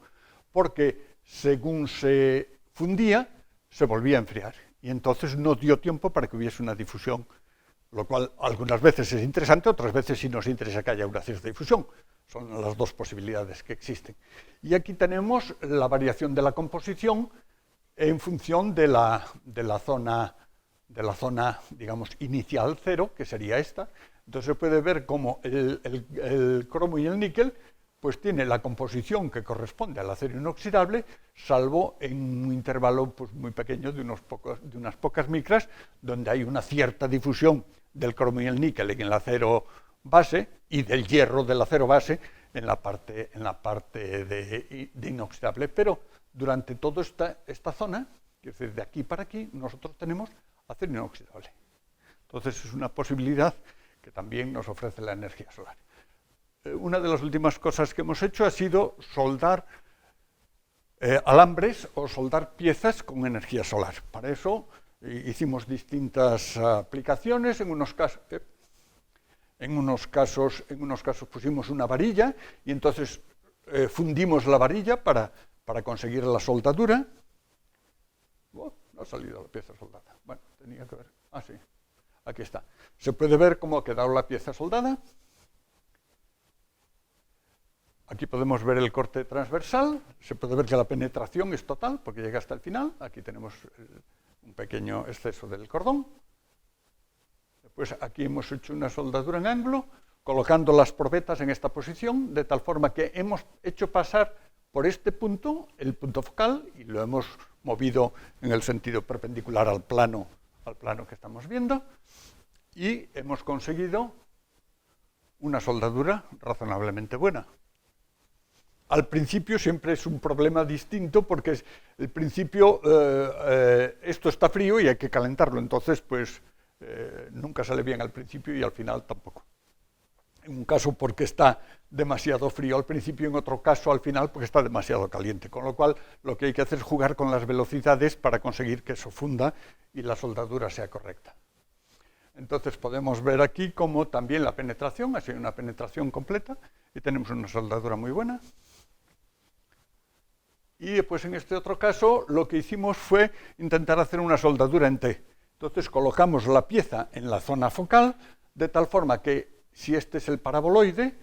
[SPEAKER 2] porque según se fundía, se volvía a enfriar. Y entonces no dio tiempo para que hubiese una difusión, lo cual algunas veces es interesante, otras veces sí nos interesa que haya una cierta difusión. Son las dos posibilidades que existen. Y aquí tenemos la variación de la composición en función de la zona, digamos, inicial cero, que sería esta. Entonces se puede ver cómo el cromo y el níquel pues tiene la composición que corresponde al acero inoxidable, salvo en un intervalo pues, muy pequeño de unas pocas micras, donde hay una cierta difusión del cromo y el níquel en el acero base y del hierro del acero base en la parte de inoxidable. Pero durante toda esta zona, es decir, de aquí para aquí, nosotros tenemos acero inoxidable. Entonces es una posibilidad que también nos ofrece la energía solar. Una de las últimas cosas que hemos hecho ha sido soldar alambres o soldar piezas con energía solar. Para eso hicimos distintas aplicaciones. En unos casos pusimos una varilla y entonces fundimos la varilla para conseguir la soldadura. No ha salido la pieza soldada. Bueno, tenía que ver. Ah, sí. Aquí está. Se puede ver cómo ha quedado la pieza soldada. Aquí podemos ver el corte transversal. Se puede ver que la penetración es total porque llega hasta el final. Aquí tenemos un pequeño exceso del cordón. Después aquí hemos hecho una soldadura en ángulo, colocando las probetas en esta posición, de tal forma que hemos hecho pasar por este punto el punto focal y lo hemos movido en el sentido perpendicular al plano que estamos viendo, y hemos conseguido una soldadura razonablemente buena. Al principio siempre es un problema distinto porque el principio esto está frío y hay que calentarlo, entonces pues nunca sale bien al principio y al final tampoco. En un caso porque está demasiado frío al principio, en otro caso al final porque está demasiado caliente, con lo cual lo que hay que hacer es jugar con las velocidades para conseguir que eso funda y la soldadura sea correcta. Entonces podemos ver aquí cómo también la penetración ha sido una penetración completa y tenemos una soldadura muy buena. Y después en este otro caso lo que hicimos fue intentar hacer una soldadura en T. Entonces colocamos la pieza en la zona focal de tal forma que si este es el paraboloide,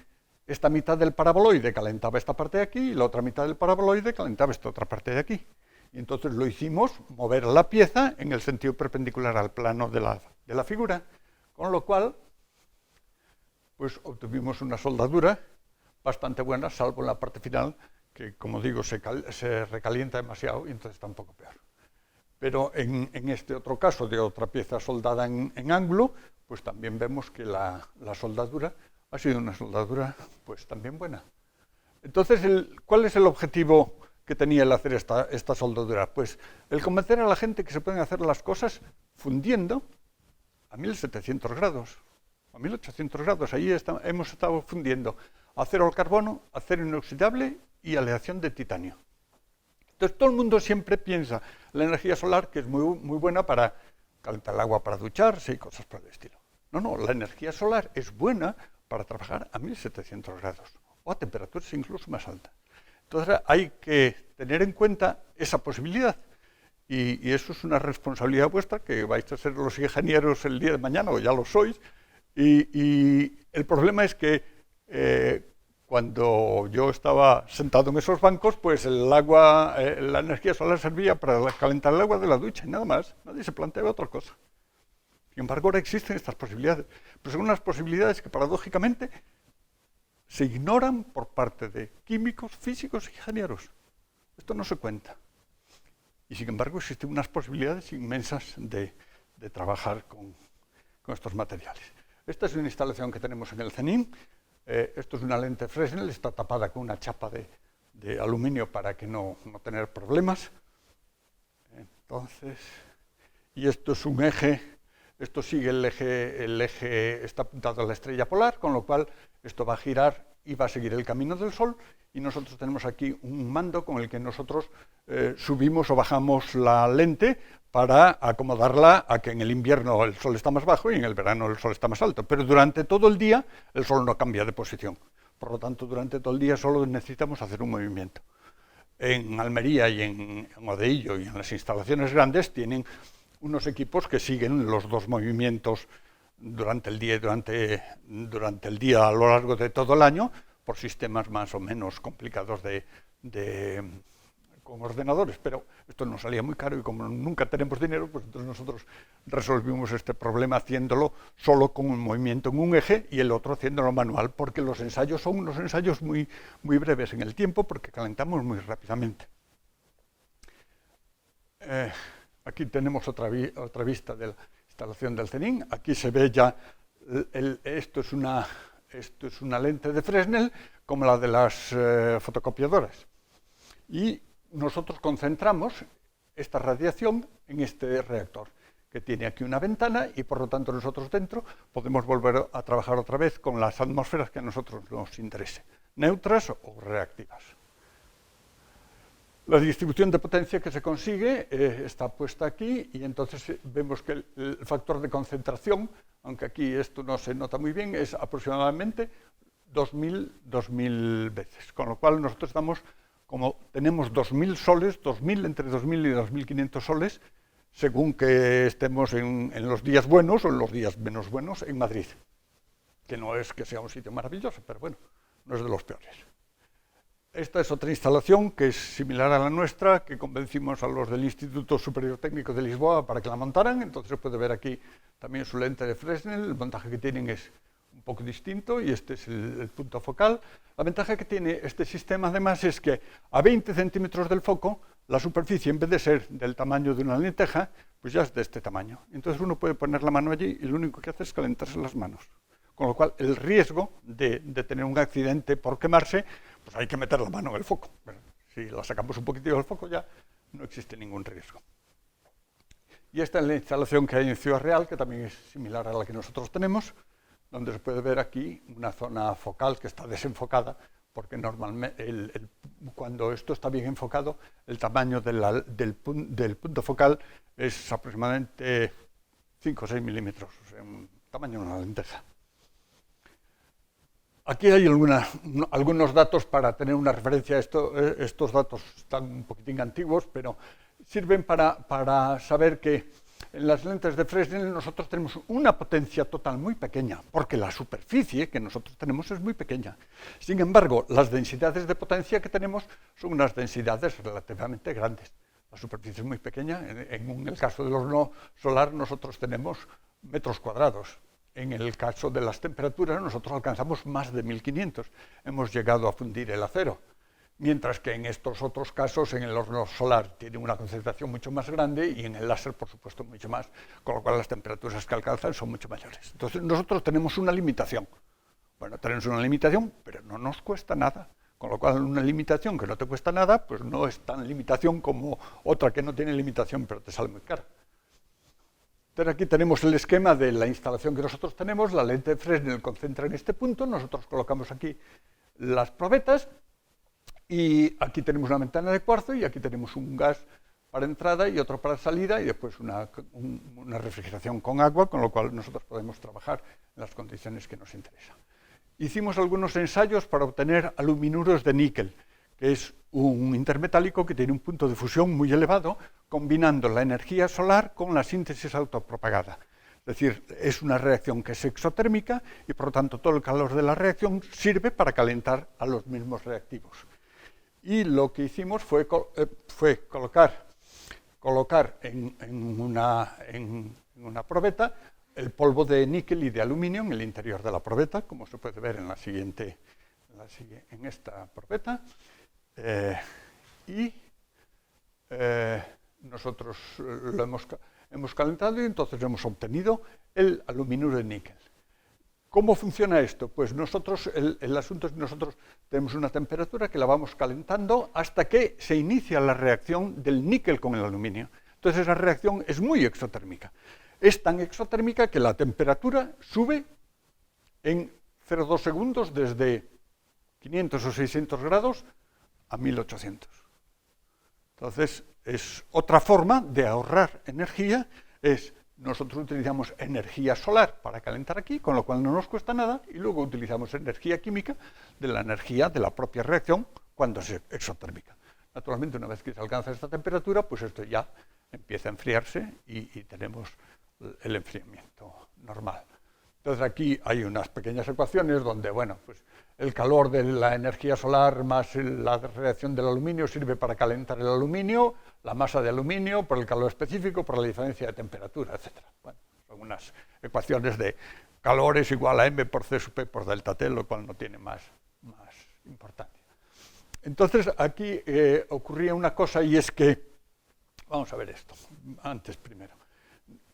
[SPEAKER 2] esta mitad del paraboloide calentaba esta parte de aquí y la otra mitad del paraboloide calentaba esta otra parte de aquí. Y entonces lo hicimos mover la pieza en el sentido perpendicular al plano de la figura, con lo cual pues obtuvimos una soldadura bastante buena, salvo en la parte final, que como digo se recalienta demasiado y entonces está un poco peor. Pero en este otro caso de otra pieza soldada en ángulo, pues también vemos que la soldadura ha sido una soldadura pues también buena. Entonces, ¿cuál es el objetivo que tenía el hacer esta soldadura? Pues el convencer a la gente que se pueden hacer las cosas fundiendo a 1700 grados, a 1800 grados. Ahí hemos estado fundiendo acero al carbono, acero inoxidable y aleación de titanio. Entonces todo el mundo siempre piensa la energía solar, que es muy buena para calentar el agua para ducharse y cosas por el estilo. No, la energía solar es buena para trabajar a 1700 grados o a temperaturas incluso más altas. Entonces hay que tener en cuenta esa posibilidad. Y eso es una responsabilidad vuestra, que vais a ser los ingenieros el día de mañana, o ya lo sois. Y el problema es que cuando yo estaba sentado en esos bancos, pues el agua, la energía solar servía para calentar el agua de la ducha y nada más. Nadie se planteaba otra cosa. Sin embargo, ahora existen estas posibilidades. Pero son unas posibilidades que paradójicamente se ignoran por parte de químicos, físicos e ingenieros. Esto no se cuenta. Y sin embargo existen unas posibilidades inmensas de trabajar con estos materiales. Esta es una instalación que tenemos en el CENIM. Esto es una lente Fresnel, está tapada con una chapa de aluminio para que no tener problemas. Entonces, y esto es un eje, esto sigue el eje está apuntado a la estrella polar, con lo cual esto va a girar y va a seguir el camino del Sol. Y nosotros tenemos aquí un mando con el que nosotros subimos o bajamos la lente para acomodarla a que en el invierno el Sol está más bajo y en el verano el Sol está más alto. Pero durante todo el día el Sol no cambia de posición. Por lo tanto, durante todo el día solo necesitamos hacer un movimiento. En Almería y en Odeillo y en las instalaciones grandes tienen unos equipos que siguen los dos movimientos durante el día y durante el día a lo largo de todo el año, por sistemas más o menos complicados con ordenadores, pero esto nos salía muy caro y como nunca tenemos dinero, pues entonces nosotros resolvimos este problema haciéndolo solo con un movimiento en un eje y el otro haciéndolo manual, porque los ensayos son unos ensayos muy breves en el tiempo, porque calentamos muy rápidamente. Aquí tenemos otra vista de la instalación del CENIM. Aquí se ve ya, esto es una lente de Fresnel como la de las fotocopiadoras. Y nosotros concentramos esta radiación en este reactor, que tiene aquí una ventana y por lo tanto nosotros dentro podemos volver a trabajar otra vez con las atmósferas que a nosotros nos interese, neutras o reactivas. La distribución de potencia que se consigue está puesta aquí y entonces vemos que el factor de concentración, aunque aquí esto no se nota muy bien, es aproximadamente 2000 veces, con lo cual nosotros tenemos 2000 soles, entre 2000 y 2500 soles, según que estemos en los días buenos o en los días menos buenos en Madrid, que no es que sea un sitio maravilloso, pero bueno, no es de los peores. Esta es otra instalación que es similar a la nuestra, que convencimos a los del Instituto Superior Técnico de Lisboa para que la montaran. Entonces se puede ver aquí también su lente de Fresnel. El montaje que tienen es un poco distinto y este es el punto focal. La ventaja que tiene este sistema además es que a 20 centímetros del foco la superficie, en vez de ser del tamaño de una lenteja, pues ya es de este tamaño. Entonces uno puede poner la mano allí y lo único que hace es calentarse las manos. Con lo cual el riesgo de tener un accidente por quemarse, pues hay que meter la mano en el foco. Bueno, si la sacamos un poquitito del foco ya no existe ningún riesgo. Y esta es la instalación que hay en Ciudad Real, que también es similar a la que nosotros tenemos, donde se puede ver aquí una zona focal que está desenfocada, porque normalmente cuando esto está bien enfocado, el tamaño del punto focal es aproximadamente 5 o 6 milímetros, o sea, un tamaño de una lenteja. Aquí hay algunos datos para tener una referencia. Estos datos están un poquitín antiguos, pero sirven para saber que en las lentes de Fresnel nosotros tenemos una potencia total muy pequeña, porque la superficie que nosotros tenemos es muy pequeña. Sin embargo, las densidades de potencia que tenemos son unas densidades relativamente grandes. La superficie es muy pequeña. En el caso de los no solar nosotros tenemos metros cuadrados. En el caso de las temperaturas nosotros alcanzamos más de 1500. Hemos llegado a fundir el acero. Mientras que en estos otros casos, en el horno solar tiene una concentración mucho más grande y en el láser, por supuesto, mucho más, con lo cual las temperaturas que alcanzan son mucho mayores. Entonces nosotros tenemos una limitación. Bueno, tenemos una limitación, pero no nos cuesta nada, Con lo cual, una limitación que no te cuesta nada, pues no es tan limitación como otra que no tiene limitación, pero te sale muy cara. Entonces aquí tenemos el esquema de la instalación que nosotros tenemos, la lente de Fresnel concentra en este punto, nosotros colocamos aquí las probetas, y aquí tenemos una ventana de cuarzo, y aquí tenemos un gas para entrada y otro para salida, y después una refrigeración con agua, con lo cual nosotros podemos trabajar en las condiciones que nos interesan. Hicimos algunos ensayos para obtener aluminuros de níquel, que es un intermetálico que tiene un punto de fusión muy elevado, combinando la energía solar con la síntesis autopropagada. Es decir, es una reacción que es exotérmica y por lo tanto todo el calor de la reacción sirve para calentar a los mismos reactivos. Y lo que hicimos fue colocar en una probeta el polvo de níquel y de aluminio en el interior de la probeta, como se puede ver en esta probeta. Nosotros lo hemos calentado y entonces hemos obtenido el aluminuro de níquel. ¿Cómo funciona esto? Pues el asunto es que nosotros tenemos una temperatura que la vamos calentando hasta que se inicia la reacción del níquel con el aluminio. Entonces esa reacción es muy exotérmica. Es tan exotérmica que la temperatura sube en 0,2 segundos desde 500 o 600 grados a 1800. Entonces, es otra forma de ahorrar energía, nosotros utilizamos energía solar para calentar aquí, con lo cual no nos cuesta nada, y luego utilizamos energía química de la energía de la propia reacción cuando es exotérmica. Naturalmente, una vez que se alcanza esta temperatura, pues esto ya empieza a enfriarse y tenemos el enfriamiento normal. Entonces aquí hay unas pequeñas ecuaciones donde, bueno, pues el calor de la energía solar más la reacción del aluminio sirve para calentar el aluminio, la masa de aluminio por el calor específico, por la diferencia de temperatura, etc. Bueno, son unas ecuaciones de calor es igual a m por c sub p por delta t, lo cual no tiene más importancia. Entonces aquí ocurría una cosa, y es que, vamos a ver esto, antes primero.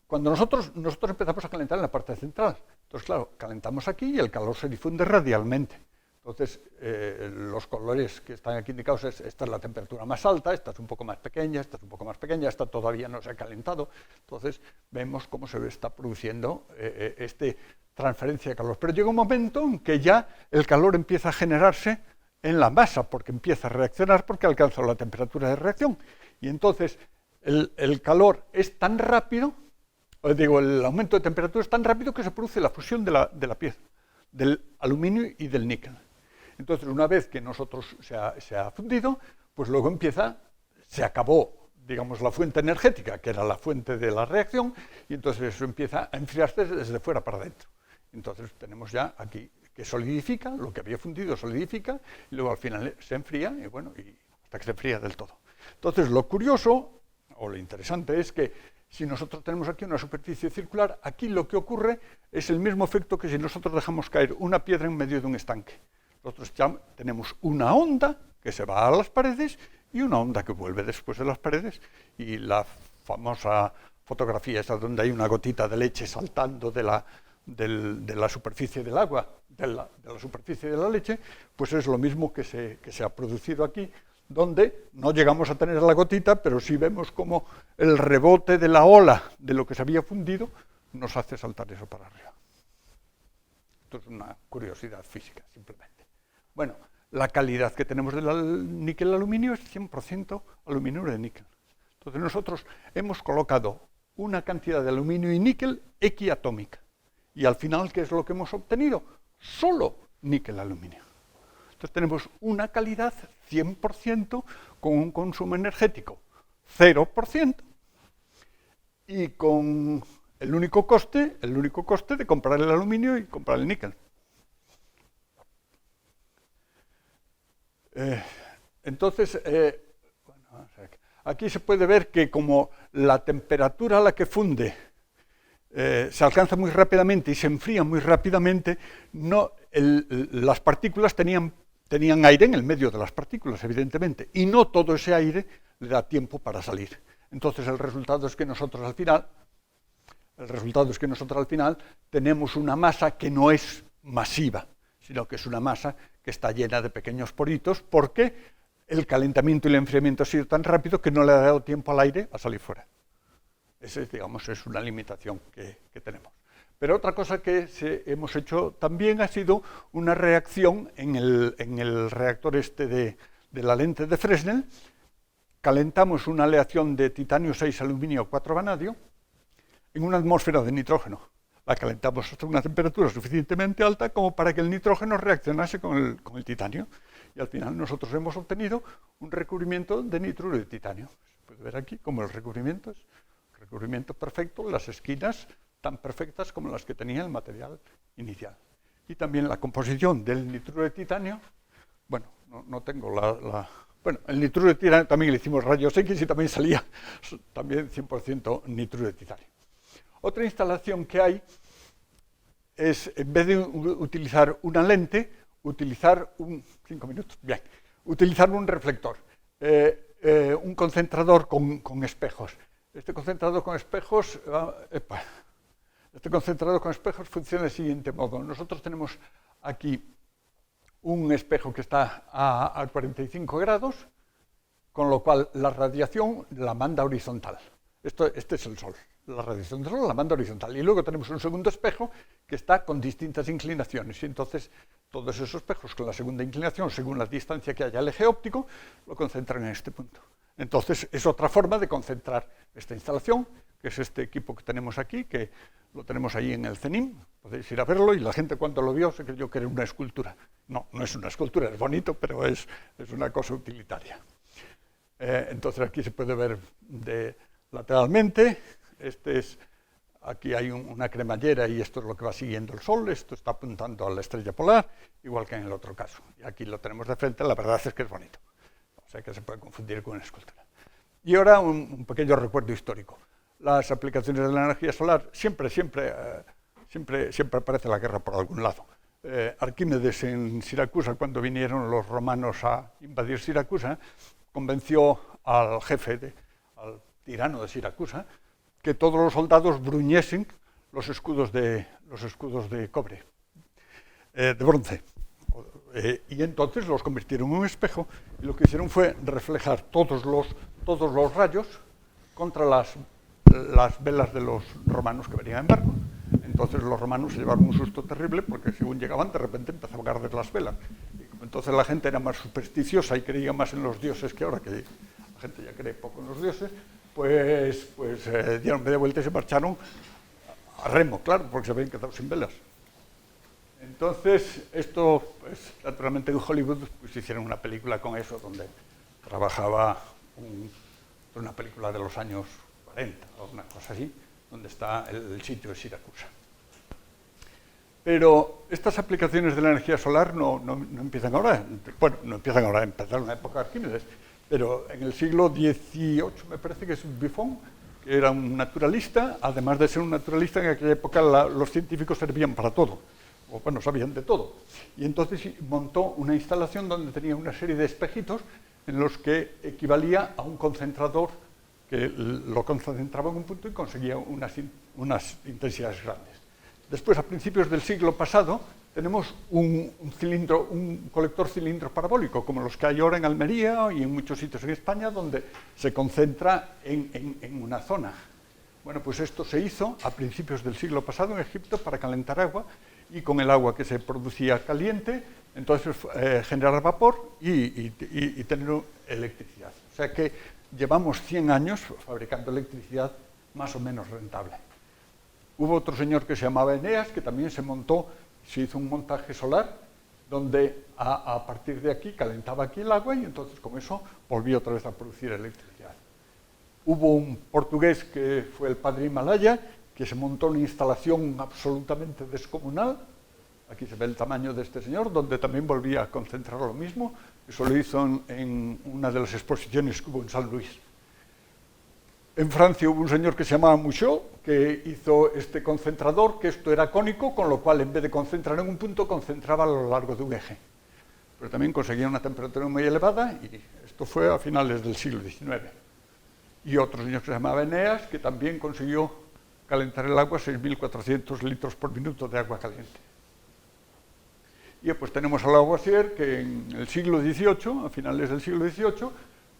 [SPEAKER 2] Cuando nosotros empezamos a calentar en la parte central, entonces claro, calentamos aquí y el calor se difunde radialmente. Entonces, los colores que están aquí indicados esta es la temperatura más alta, esta es un poco más pequeña, esta es un poco más pequeña, esta todavía no se ha calentado. Entonces, vemos cómo se está produciendo esta transferencia de calor. Pero llega un momento en que ya el calor empieza a generarse en la masa, porque empieza a reaccionar, porque alcanza la temperatura de reacción. Y entonces, el calor es tan rápido, el aumento de temperatura es tan rápido que se produce la fusión de la pieza, del aluminio y del níquel. Entonces, una vez que se ha fundido, pues luego se acabó, digamos, la fuente energética, que era la fuente de la reacción, y entonces eso empieza a enfriarse desde fuera para adentro. Entonces tenemos ya aquí que solidifica, lo que había fundido solidifica, y luego al final se enfría, y bueno, hasta que se enfría del todo. Entonces, lo curioso, o lo interesante, es que si nosotros tenemos aquí una superficie circular, aquí lo que ocurre es el mismo efecto que si nosotros dejamos caer una piedra en medio de un estanque. Nosotros ya tenemos una onda que se va a las paredes y una onda que vuelve después de las paredes. Y la famosa fotografía esa donde hay una gotita de leche saltando de la superficie del agua, de la superficie de la leche, pues es lo mismo que se ha producido aquí, donde no llegamos a tener la gotita, pero sí vemos como el rebote de la ola de lo que se había fundido nos hace saltar eso para arriba. Esto es una curiosidad física, simplemente. Bueno, la calidad que tenemos del níquel-aluminio es 100% aluminuro de níquel. Entonces nosotros hemos colocado una cantidad de aluminio y níquel equiatómica. Y al final, ¿qué es lo que hemos obtenido? Solo níquel-aluminio. Entonces tenemos una calidad 100% con un consumo energético 0% y con el único coste de comprar el aluminio y comprar el níquel. Entonces, bueno, aquí se puede ver que como la temperatura a la que funde se alcanza muy rápidamente y se enfría muy rápidamente, las partículas tenían aire en el medio de las partículas, evidentemente, y no todo ese aire le da tiempo para salir. Entonces el resultado es que nosotros al final tenemos una masa que no es masiva, sino que es una masa que está llena de pequeños poritos, porque el calentamiento y el enfriamiento ha sido tan rápido que no le ha dado tiempo al aire a salir fuera. Esa, digamos, es una limitación que tenemos. Pero otra cosa que hemos hecho también ha sido una reacción en el reactor de la lente de Fresnel. Calentamos una aleación de titanio 6, aluminio 4, vanadio en una atmósfera de nitrógeno. La calentamos hasta una temperatura suficientemente alta como para que el nitrógeno reaccionase con el titanio. Y al final nosotros hemos obtenido un recubrimiento de nitruro de titanio. Se puede ver aquí como el recubrimiento es un recubrimiento perfecto, las esquinas tan perfectas como las que tenía el material inicial. Y también la composición del nitruro de titanio, bueno, no tengo bueno, el nitruro de titanio también le hicimos rayos X y también salía también 100% nitruro de titanio. Otra instalación que hay es, en vez de utilizar una lente, utilizar utilizar un reflector, un concentrador con espejos. Este concentrador con espejos funciona del siguiente modo. Nosotros tenemos aquí un espejo que está a 45 grados, con lo cual la radiación la manda horizontal. Este es el Sol. La radiación del Sol la manda horizontal. Y luego tenemos un segundo espejo que está con distintas inclinaciones. Y entonces todos esos espejos con la segunda inclinación, según la distancia que haya al eje óptico, lo concentran en este punto. Entonces es otra forma de concentrar esta instalación, que es este equipo que tenemos aquí, que lo tenemos ahí en el CENIM. Podéis ir a verlo y la gente cuando lo vio se creyó que era una escultura. No, no es una escultura, es bonito, pero es una cosa utilitaria. Entonces aquí se puede ver lateralmente. Aquí hay una cremallera y esto es lo que va siguiendo el Sol. Esto está apuntando a la estrella polar, igual que en el otro caso. Y aquí lo tenemos de frente, la verdad es que es bonito. O sea que se puede confundir con una escultura. Y ahora un pequeño recuerdo histórico. Las aplicaciones de la energía solar siempre aparece la guerra por algún lado. Arquímedes en Siracusa, cuando vinieron los romanos a invadir Siracusa, convenció al jefe, al tirano de Siracusa, que todos los soldados bruñesen los escudos de cobre, de bronce. Y entonces los convirtieron en un espejo y lo que hicieron fue reflejar todos los rayos contra las velas de los romanos que venían en barco. Entonces los romanos se llevaron un susto terrible porque según llegaban de repente empezaban a arder las velas. Y entonces la gente era más supersticiosa y creía más en los dioses que ahora, que la gente ya cree poco en los dioses, pues dieron media vuelta y se marcharon a remo, claro, porque se habían quedado sin velas. Entonces, esto, pues, naturalmente en Hollywood pues, hicieron una película con eso, donde trabajaba una película de los años 40 o una cosa así, donde está el sitio de Siracusa. Pero estas aplicaciones de la energía solar no empiezan ahora. Bueno, no empiezan ahora, empezaron en la época de Arquímedes, pero en el siglo XVIII me parece que es Buffon, que era un naturalista. Además de ser un naturalista, en aquella época los científicos servían para todo, o bueno, sabían de todo. Y entonces montó una instalación donde tenía una serie de espejitos en los que equivalía a un concentrador que lo concentraba en un punto y conseguía unas intensidades grandes. Después, a principios del siglo pasado, tenemos un colector cilindro parabólico, como los que hay ahora en Almería y en muchos sitios en España, donde se concentra en una zona. Bueno, pues esto se hizo a principios del siglo pasado en Egipto para calentar agua, y con el agua que se producía caliente, entonces generar vapor y tener electricidad. O sea que llevamos 100 años fabricando electricidad más o menos rentable. Hubo otro señor que se llamaba Eneas, que también se hizo un montaje solar, donde a partir de aquí calentaba aquí el agua y entonces con eso volvió otra vez a producir electricidad. Hubo un portugués que fue el padre Himalaya, que se montó una instalación absolutamente descomunal. Aquí se ve el tamaño de este señor, donde también volvía a concentrar lo mismo. Eso lo hizo en una de las exposiciones que hubo en San Luis. En Francia hubo un señor que se llamaba Mouchot, que hizo este concentrador, que esto era cónico, con lo cual en vez de concentrar en un punto, concentraba a lo largo de un eje. Pero también conseguía una temperatura muy elevada, y esto fue a finales del siglo XIX. Y otro señor que se llamaba Eneas, que también consiguió calentar el agua a 6.400 litros por minuto de agua caliente. Y pues tenemos a Lavoisier, que en el siglo XVIII, a finales del siglo XVIII,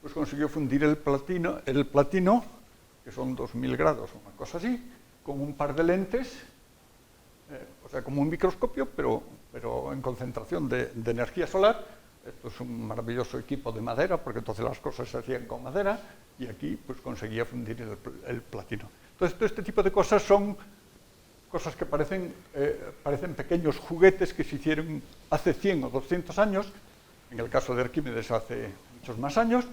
[SPEAKER 2] pues consiguió fundir el platino, que son 2000 grados o una cosa así, con un par de lentes, o sea, como un microscopio, pero en concentración de energía solar. Esto es un maravilloso equipo de madera, porque entonces las cosas se hacían con madera, y aquí pues conseguía fundir el platino. Entonces, todo este tipo de cosas son cosas que parecen pequeños juguetes que se hicieron hace 100 o 200 años, en el caso de Arquímedes hace muchos más años,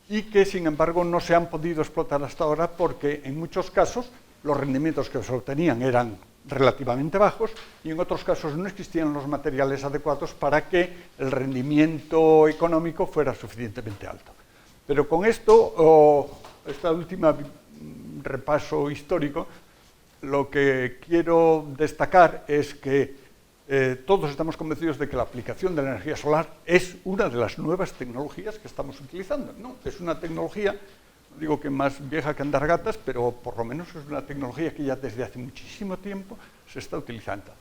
[SPEAKER 2] y que sin embargo no se han podido explotar hasta ahora porque en muchos casos los rendimientos que se obtenían eran relativamente bajos y en otros casos no existían los materiales adecuados para que el rendimiento económico fuera suficientemente alto. Pero con esto, esta última repaso histórico, lo que quiero destacar es que todos estamos convencidos de que la aplicación de la energía solar es una de las nuevas tecnologías que estamos utilizando. No, es una tecnología, no digo que más vieja que andar gatas, pero por lo menos es una tecnología que ya desde hace muchísimo tiempo se está utilizando.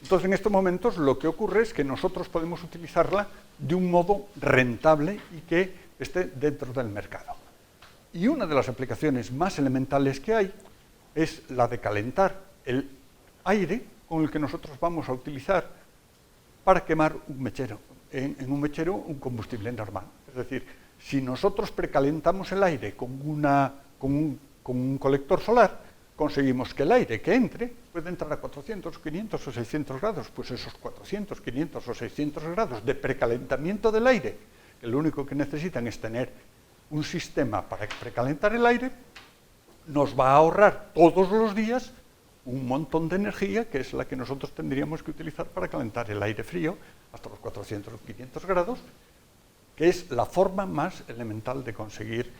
[SPEAKER 2] Entonces, en estos momentos lo que ocurre es que nosotros podemos utilizarla de un modo rentable y que esté dentro del mercado. Y una de las aplicaciones más elementales que hay es la de calentar el aire con el que nosotros vamos a utilizar para quemar un mechero. En un mechero, un combustible normal. Es decir, si nosotros precalentamos el aire con un colector solar, conseguimos que el aire que entre puede entrar a 400, 500 o 600 grados. Pues esos 400, 500 o 600 grados de precalentamiento del aire, que lo único que necesitan es tener un sistema para precalentar el aire, nos va a ahorrar todos los días un montón de energía, que es la que nosotros tendríamos que utilizar para calentar el aire frío hasta los 400 o 500 grados, que es la forma más elemental de conseguir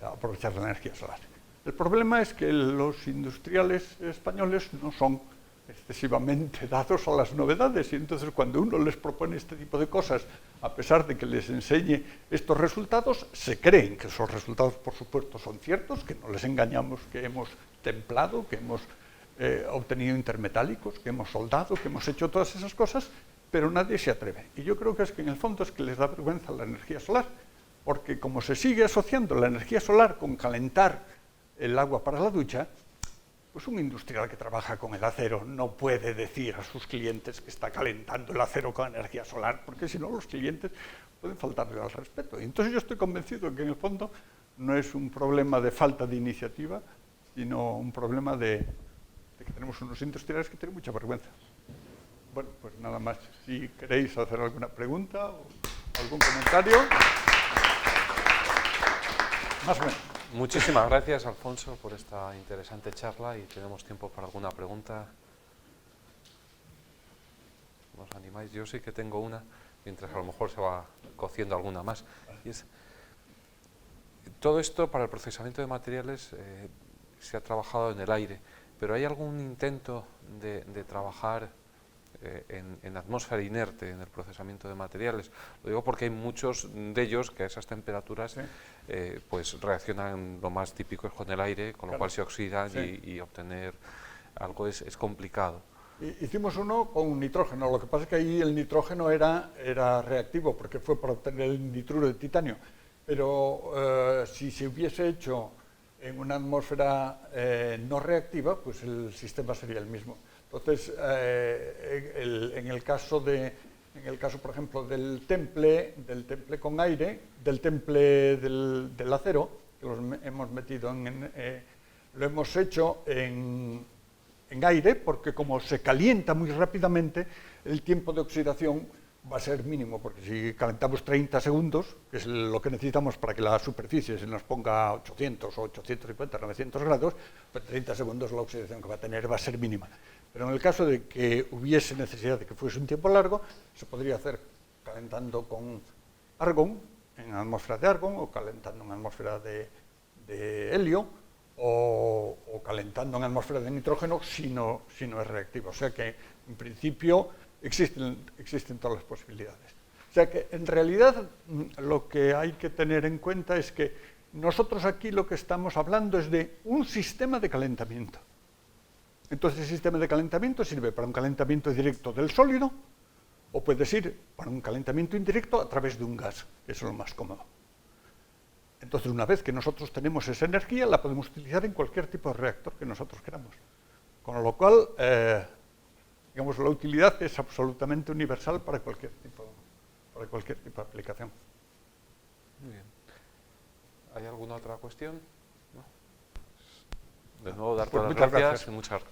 [SPEAKER 2] aprovechar la energía solar. El problema es que los industriales españoles no son excesivamente dados a las novedades, y entonces cuando uno les propone este tipo de cosas, a pesar de que les enseñe estos resultados, se creen que esos resultados, por supuesto, son ciertos, que no les engañamos, que hemos templado, que hemos obtenido intermetálicos, que hemos soldado, que hemos hecho todas esas cosas, pero nadie se atreve. Y yo creo que es que en el fondo es que les da vergüenza la energía solar, porque como se sigue asociando la energía solar con calentar el agua para la ducha, pues un industrial que trabaja con el acero no puede decir a sus clientes que está calentando el acero con energía solar, porque si no los clientes pueden faltarle al respeto. Y entonces yo estoy convencido de que en el fondo no es un problema de falta de iniciativa, sino un problema de que tenemos unos industriales que tienen mucha vergüenza. Bueno, pues nada más. Si queréis hacer alguna pregunta o algún comentario. Más o menos.
[SPEAKER 1] Muchísimas gracias, Alfonso, por esta interesante charla y tenemos tiempo para alguna pregunta. ¿Nos animáis? Yo sí que tengo una, mientras a lo mejor se va cociendo alguna más. Y es, todo esto para el procesamiento de materiales se ha trabajado en el aire, pero ¿hay algún intento de trabajar en atmósfera inerte en el procesamiento de materiales? Lo digo porque hay muchos de ellos que a esas temperaturas pues reaccionan, lo más típico es con el aire, con lo cual se oxidan y obtener algo es complicado.
[SPEAKER 2] Hicimos uno con nitrógeno, lo que pasa es que ahí el nitrógeno era reactivo porque fue para obtener el nitruro de titanio, pero si se hubiese hecho en una atmósfera no reactiva, pues el sistema sería el mismo. Entonces, en el caso, por ejemplo, del temple con aire, del temple del acero, que lo hemos metido lo hemos hecho en aire, porque como se calienta muy rápidamente, el tiempo de oxidación va a ser mínimo, porque si calentamos 30 segundos, que es lo que necesitamos para que la superficie se nos ponga a 800 o 850, 900 grados, pues 30 segundos la oxidación que va a tener va a ser mínima. Pero en el caso de que hubiese necesidad de que fuese un tiempo largo, se podría hacer calentando con argón, en atmósfera de argón, o calentando en atmósfera de helio, o calentando en atmósfera de nitrógeno si no es reactivo. O sea que, en principio, existen todas las posibilidades. O sea que, en realidad, lo que hay que tener en cuenta es que nosotros aquí lo que estamos hablando es de un sistema de calentamiento. Entonces, el sistema de calentamiento sirve para un calentamiento directo del sólido O puedes ir para un calentamiento indirecto a través de un gas, que es lo más cómodo. Entonces, una vez que nosotros tenemos esa energía, la podemos utilizar en cualquier tipo de reactor que nosotros queramos. Con lo cual, digamos, la utilidad es absolutamente universal para cualquier tipo de aplicación.
[SPEAKER 1] Muy bien. ¿Hay alguna otra cuestión? ¿No? De nuevo, darte las
[SPEAKER 2] muchas
[SPEAKER 1] gracias
[SPEAKER 2] gracias.
[SPEAKER 1] y muchas